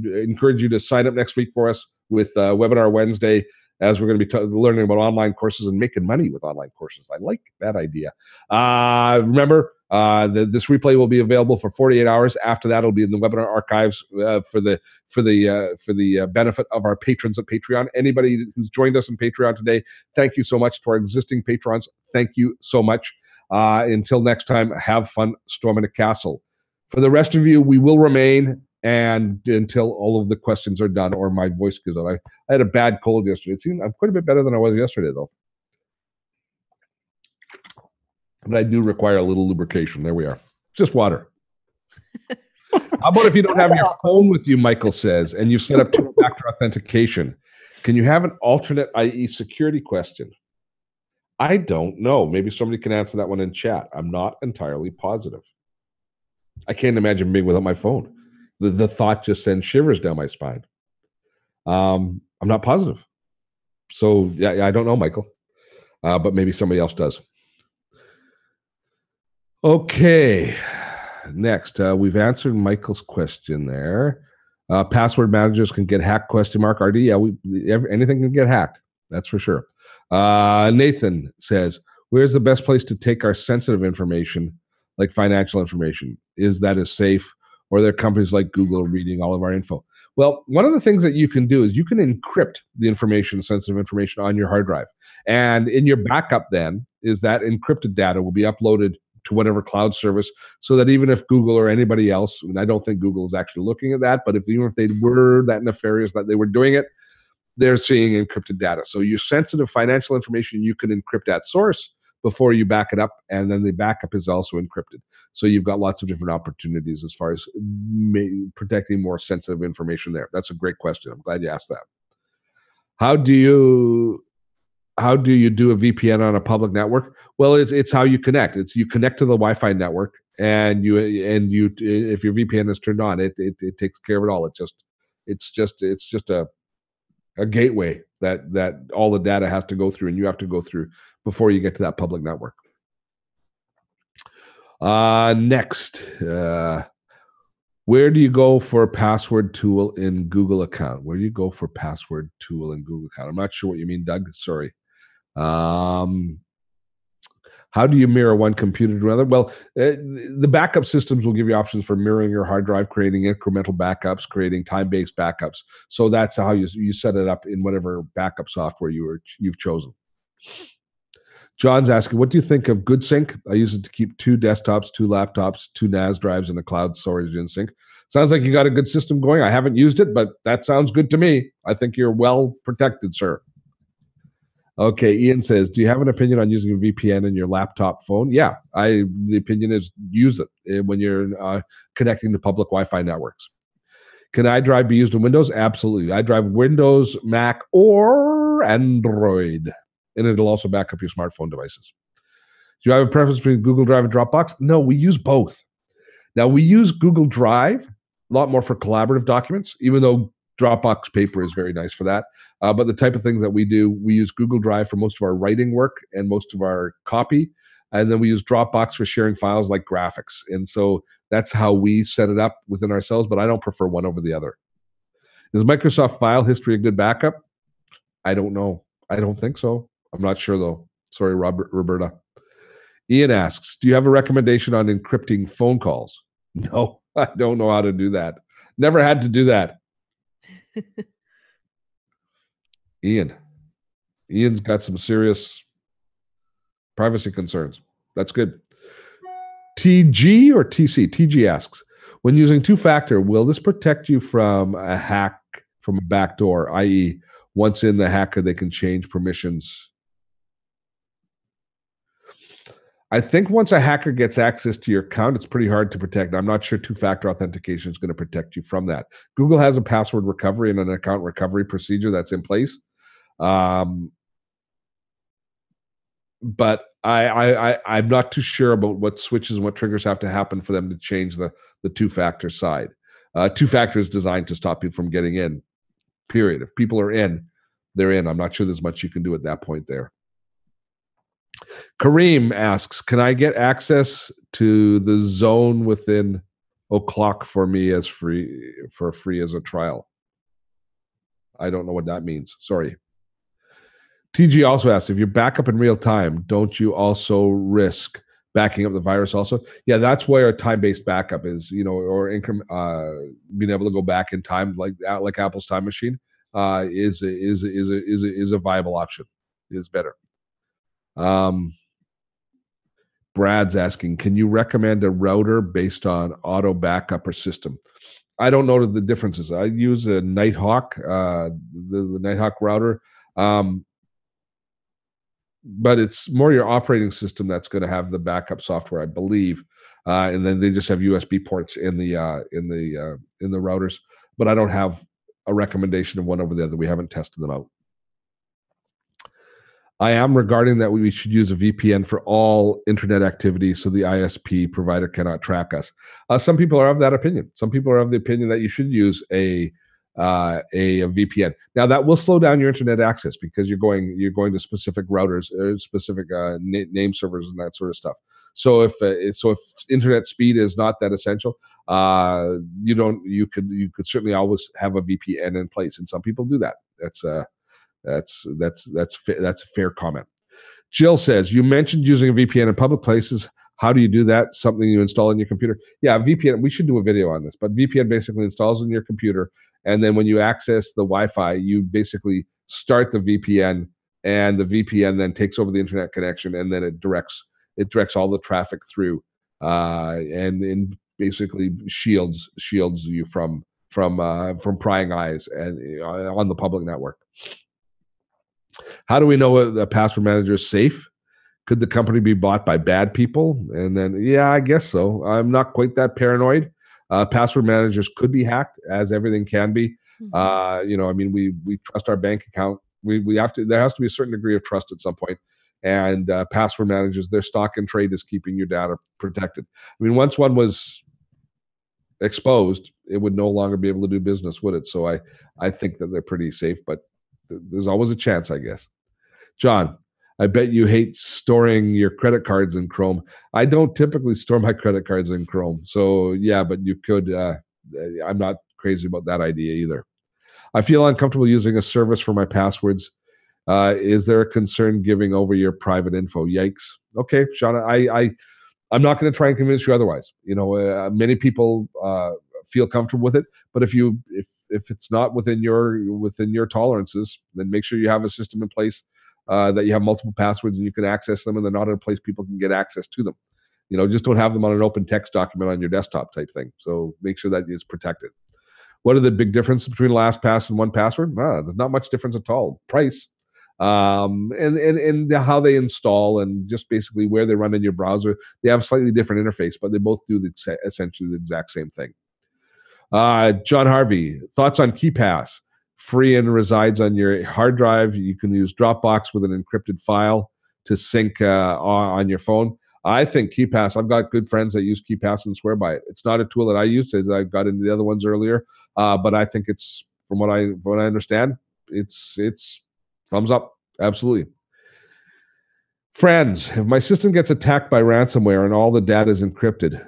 encourage you to sign up next week for us with Webinar Wednesday, as we're going to be learning about online courses and making money with online courses. I like that idea. Remember, this replay will be available for 48 hours. After that, it'll be in the webinar archives for the benefit of our patrons at Patreon. Anybody who's joined us on Patreon today, thank you so much. To our existing patrons, thank you so much. Until next time, have fun storming a castle. For the rest of you, we will remain and until all of the questions are done or my voice goes on. I had a bad cold yesterday. It seemed I'm quite a bit better than I was yesterday, though. But I do require a little lubrication. There we are. Just water. How about if you don't have your phone with you, Michael says, and you set up two-factor authentication? Can you have an alternate, i.e. security question? I don't know. Maybe somebody can answer that one in chat. I'm not entirely positive. I can't imagine being without my phone. The thought just sends shivers down my spine. I'm not positive. So yeah, I don't know, Michael. But maybe somebody else does. Okay. Next, we've answered Michael's question there. Password managers can get hacked? RD. Yeah, anything can get hacked. That's for sure. Nathan says, "Where's the best place to take our sensitive information, like financial information? Is that as safe, or are there companies like Google reading all of our info?" Well, one of the things that you can do is you can encrypt the information, sensitive information, on your hard drive, and in your backup, then is that encrypted data will be uploaded to whatever cloud service, so that even if Google or anybody else, and I don't think Google is actually looking at that, but even if they were that nefarious that they were doing it, they're seeing encrypted data. So your sensitive financial information, you can encrypt at source before you back it up, and then the backup is also encrypted. So you've got lots of different opportunities as far as protecting more sensitive information there. That's a great question. I'm glad you asked that. How do you do a VPN on a public network? Well, it's how you connect. It's you connect to the Wi-Fi network, and you if your VPN is turned on, it takes care of it all. It's just a gateway that all the data has to go through, and you have to go through before you get to that public network. Next, where do you go for a password tool in Google account? Where do you go for password tool in Google account? I'm not sure what you mean, Doug. Sorry. How do you mirror one computer to another? Well, the backup systems will give you options for mirroring your hard drive, creating incremental backups, creating time-based backups. So that's how you set it up in whatever backup software you've chosen. John's asking, what do you think of GoodSync? I use it to keep 2 desktops, 2 laptops, 2 NAS drives, and a cloud storage in sync. Sounds like you got a good system going. I haven't used it, but that sounds good to me. I think you're well protected, sir. Okay, Ian says, do you have an opinion on using a VPN in your laptop phone? Yeah, the opinion is use it when you're connecting to public Wi-Fi networks. Can iDrive be used in Windows? Absolutely. iDrive Windows, Mac, or Android. And it'll also back up your smartphone devices. Do you have a preference between Google Drive and Dropbox? No, we use both. Now, we use Google Drive a lot more for collaborative documents, even though Dropbox paper is very nice for that. But the type of things that we do, we use Google Drive for most of our writing work and most of our copy. And then we use Dropbox for sharing files like graphics. And so that's how we set it up within ourselves, but I don't prefer one over the other. Is Microsoft File History a good backup? I don't know. I don't think so. I'm not sure, though. Sorry, Roberta. Ian asks, do you have a recommendation on encrypting phone calls? No, I don't know how to do that. Never had to do that. Ian's got some serious privacy concerns. That's good. TG or TC? TG asks, when using two-factor, will this protect you from a hack from a backdoor, i.e., once in the hacker, they can change permissions? I think once a hacker gets access to your account, it's pretty hard to protect. I'm not sure two-factor authentication is going to protect you from that. Google has a password recovery and an account recovery procedure that's in place. But I'm not too sure about what switches and what triggers have to happen for them to change the two-factor side. Two-factor is designed to stop you from getting in, period. If people are in, they're in. I'm not sure there's much you can do at that point there. Kareem asks, can I get access to the zone within O'Clock for me as free as a trial? I don't know what that means. Sorry. TG also asks, if you back up in real time, don't you also risk backing up the virus also? Yeah, that's where a time-based backup is, or being able to go back in time like Apple's time machine is a viable option. Is better. Brad's asking, can you recommend a router based on auto backup or system? I don't know the differences. I use a Nighthawk, the Nighthawk router, but it's more your operating system that's going to have the backup software, I believe, and then they just have USB ports in the routers. But I don't have a recommendation of one over the other. We haven't tested them out. I am regarding that we should use a VPN for all internet activity so the ISP provider cannot track us. Some people are of that opinion. Some people are of the opinion that you should use a VPN. Now that will slow down your internet access because you're going to specific routers, specific name servers, and that sort of stuff. So if internet speed is not that essential, you could certainly always have a VPN in place, and some people do that. That's a fair comment. Jill says, you mentioned using a VPN in public places. How do you do that? Something you install in your computer? Yeah, VPN, we should do a video on this, but VPN basically installs in your computer. And then when you access the Wi-Fi, you basically start the VPN, and the VPN then takes over the internet connection, and then it directs all the traffic through, and basically shields you from prying eyes and on the public network. How do we know the password manager is safe? Could the company be bought by bad people? And then, yeah, I guess so. I'm not quite that paranoid. Password managers could be hacked, as everything can be. We trust our bank account. We have to. There has to be a certain degree of trust at some point. And password managers, their stock and trade is keeping your data protected. I mean, once one was exposed, it would no longer be able to do business, would it? So I think that they're pretty safe, but there's always a chance, I guess. John, I bet you hate storing your credit cards in Chrome. I don't typically store my credit cards in Chrome. So yeah, but you could. I'm not crazy about that idea either. I feel uncomfortable using a service for my passwords. Is there a concern giving over your private info? Yikes. Okay, Sean, I'm not going to try and convince you otherwise. Many people feel comfortable with it, but if it's not within your tolerances, then make sure you have a system in place that you have multiple passwords and you can access them, and they're not in a place people can get access to them. Just don't have them on an open text document on your desktop type thing. So make sure that is protected. What are the big differences between LastPass and 1Password? There's not much difference at all. Price, and how they install, and just basically where they run in your browser. They have a slightly different interface, but they both do essentially the exact same thing. John Harvey, thoughts on KeePass? Free and resides on your hard drive. You can use Dropbox with an encrypted file to sync on your phone. I think KeePass, I've got good friends that use KeePass and swear by it. It's not a tool that I use, as I got into the other ones earlier, but I think it's, from what I understand, it's thumbs up, absolutely. Friends, if my system gets attacked by ransomware and all the data is encrypted,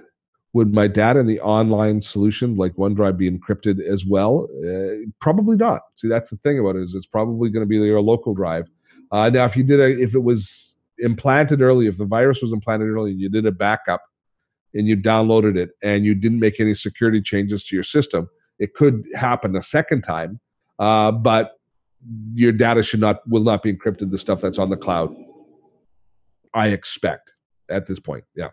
would my data in the online solution like OneDrive be encrypted as well? Probably not. See, that's the thing about it, is it's probably going to be your local drive. Now, if it was implanted early, if the virus was implanted early, and you did a backup and you downloaded it and you didn't make any security changes to your system, it could happen a second time. But your data will not be encrypted. The stuff that's on the cloud, I expect at this point. Yeah.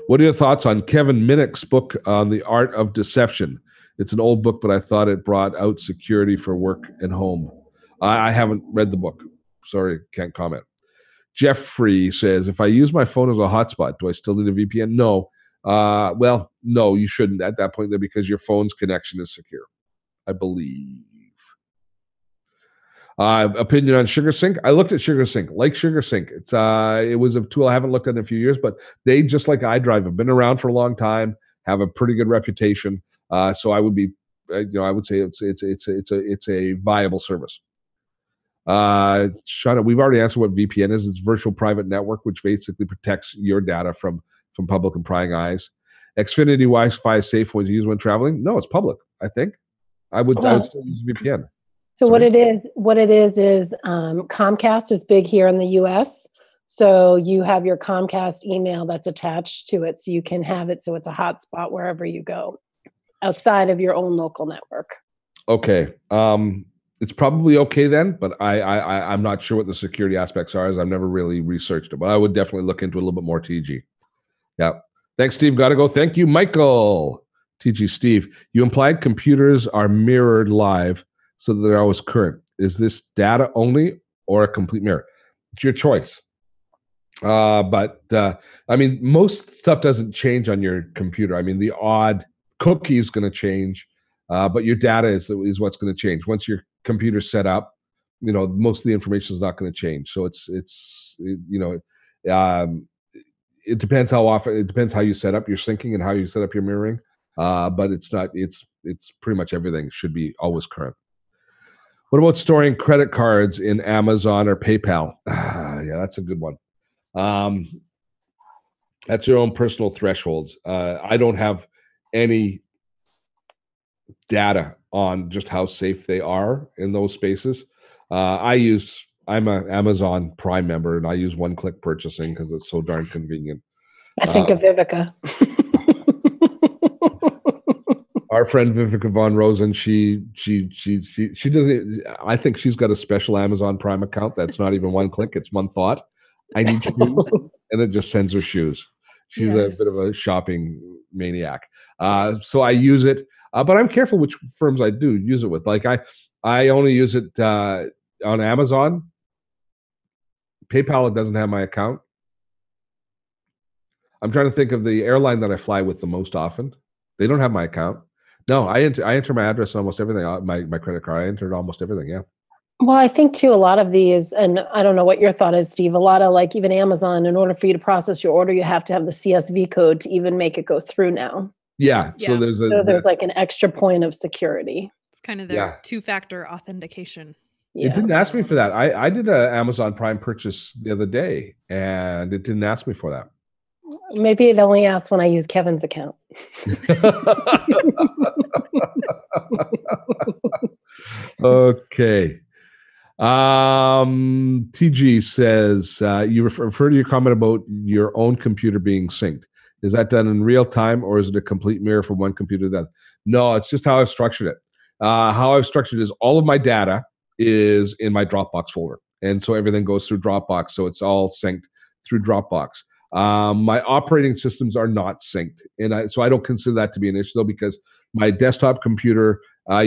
What are your thoughts on Kevin Minnick's book on the art of deception? It's an old book, but I thought it brought out security for work and home. I haven't read the book. Sorry, can't comment. Jeffrey says, if I use my phone as a hotspot, do I still need a VPN? No. Well, no, you shouldn't at that point, because your phone's connection is secure, I believe. Opinion on SugarSync. I looked at SugarSync. Like SugarSync, it was a tool I haven't looked at in a few years, but they, just like iDrive, have been around for a long time, have a pretty good reputation. So I would be, I would say it's a viable service. Shauna, we've already answered what VPN is. It's virtual private network, which basically protects your data from public and prying eyes. Xfinity Wi-Fi is safe when used when traveling. No, it's public. I think I would still use VPN. So what it is Comcast is big here in the U.S. So you have your Comcast email that's attached to it, so you can have it so it's a hotspot wherever you go, outside of your own local network. Okay, it's probably okay then, but I'm not sure what the security aspects are, as I've never really researched it. But I would definitely look into it a little bit more. TG, yeah. Thanks, Steve. Gotta go. Thank you, Michael. TG, Steve. You implied computers are mirrored live, so that they're always current. Is this data only or a complete mirror? It's your choice. But I mean, most stuff doesn't change on your computer. I mean, the odd cookie is going to change, but your data is what's going to change. Once your computer's set up, most of the information is not going to change. So it depends how often. It depends how you set up your syncing and how you set up your mirroring. But it's not. It's pretty much everything should be always current. What about storing credit cards in Amazon or PayPal? Yeah, that's a good one. That's your own personal thresholds. I don't have any data on just how safe they are in those spaces. I'm an Amazon Prime member, and I use one-click purchasing because it's so darn convenient. I think of Vivica. Our friend Vivica Von Rosen, she doesn't. I think she's got a special Amazon Prime account that's not even one click; it's one thought. I need shoes, and it just sends her shoes. She's a bit of a shopping maniac. So I use it, but I'm careful which firms I do use it with. Like I only use it on Amazon. PayPal, it doesn't have my account. I'm trying to think of the airline that I fly with the most often. They don't have my account. No, I enter my address on almost everything. My credit card, I entered almost everything. Yeah. Well, I think too, a lot of these, and I don't know what your thought is, Steve, a lot of like even Amazon, in order for you to process your order, you have to have the CSV code to even make it go through now. Yeah. So there's like an extra point of security. It's kind of their two-factor authentication. Yeah. It didn't ask me for that. I did an Amazon Prime purchase the other day, and it didn't ask me for that. Maybe it only asks when I use Kevin's account. Okay. TG says you refer to your comment about your own computer being synced. Is that done in real time, or is it a complete mirror from one computer to the other? No, it's just how I've structured it. How I've structured it is all of my data is in my Dropbox folder, and so everything goes through Dropbox, so it's all synced through Dropbox. My operating systems are not synced, and so I don't consider that to be an issue, though, because my desktop computer I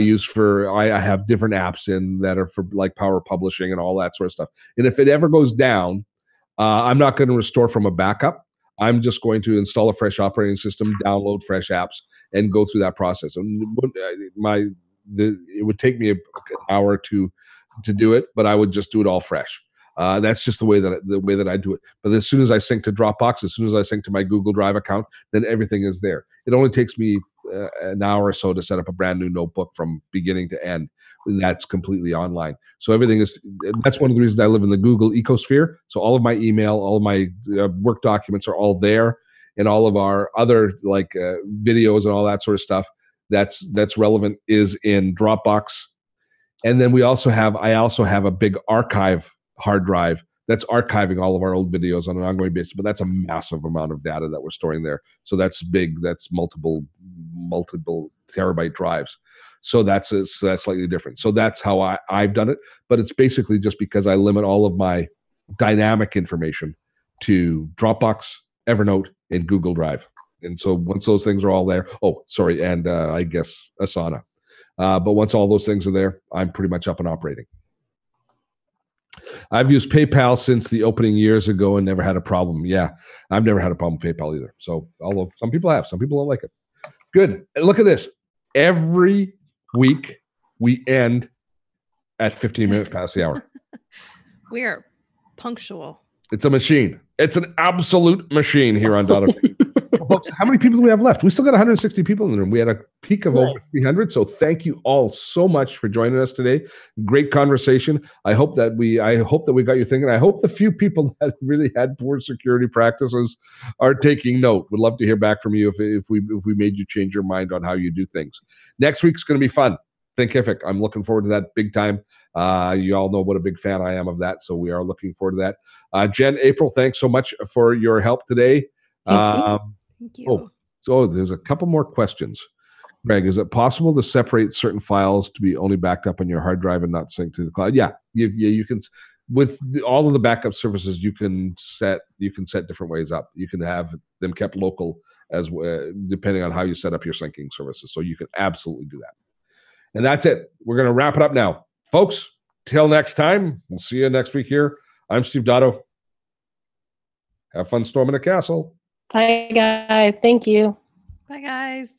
have different apps in that are for like power publishing and all that sort of stuff. And if it ever goes down, I'm not going to restore from a backup. I'm just going to install a fresh operating system, download fresh apps, and go through that process. And it would take me an hour to do it, but I would just do it all fresh. That's just the way that I do it. But as soon as I sync to Dropbox, as soon as I sync to my Google Drive account, then everything is there. It only takes me an hour or so to set up a brand new notebook from beginning to end. That's completely online. So that's one of the reasons I live in the Google ecosphere. So all of my email, all of my work documents are all there, and all of our other like videos and all that sort of stuff that's relevant is in Dropbox. And then I also have a big archive hard drive that's archiving all of our old videos on an ongoing basis, but that's a massive amount of data that we're storing there. So that's big. That's multiple terabyte drives. So that's slightly different. So that's how I've done it. But it's basically just because I limit all of my dynamic information to Dropbox, Evernote, and Google Drive. And so once those things are all there, and I guess Asana. But once all those things are there, I'm pretty much up and operating. I've used PayPal since the opening years ago and never had a problem. Yeah, I've never had a problem with PayPal either. So, although some people have, some people don't like it. Good. And look at this. Every week we end at 15 minutes past the hour. We are punctual. It's a machine. It's an absolute machine here on Data. How many people do we have left? We still got 160 people in the room. We had a peak of over 300. So thank you all so much for joining us today. Great conversation. I hope that we got you thinking. I hope the few people that really had poor security practices are taking note. We'd love to hear back from you if we made you change your mind on how you do things. Next week's going to be fun. Thinkific. I'm looking forward to that big time. You all know what a big fan I am of that. So we are looking forward to that. Jen, April, thanks so much for your help today. Thank you. So there's a couple more questions. Greg, is it possible to separate certain files to be only backed up on your hard drive and not synced to the cloud? Yeah, you can. With all of the backup services, you can set different ways up. You can have them kept local as depending on how you set up your syncing services. So you can absolutely do that. And that's it. We're going to wrap it up now, folks. Till next time, we'll see you next week here. I'm Steve Dotto. Have fun storming a castle. Bye, guys. Thank you. Bye, guys.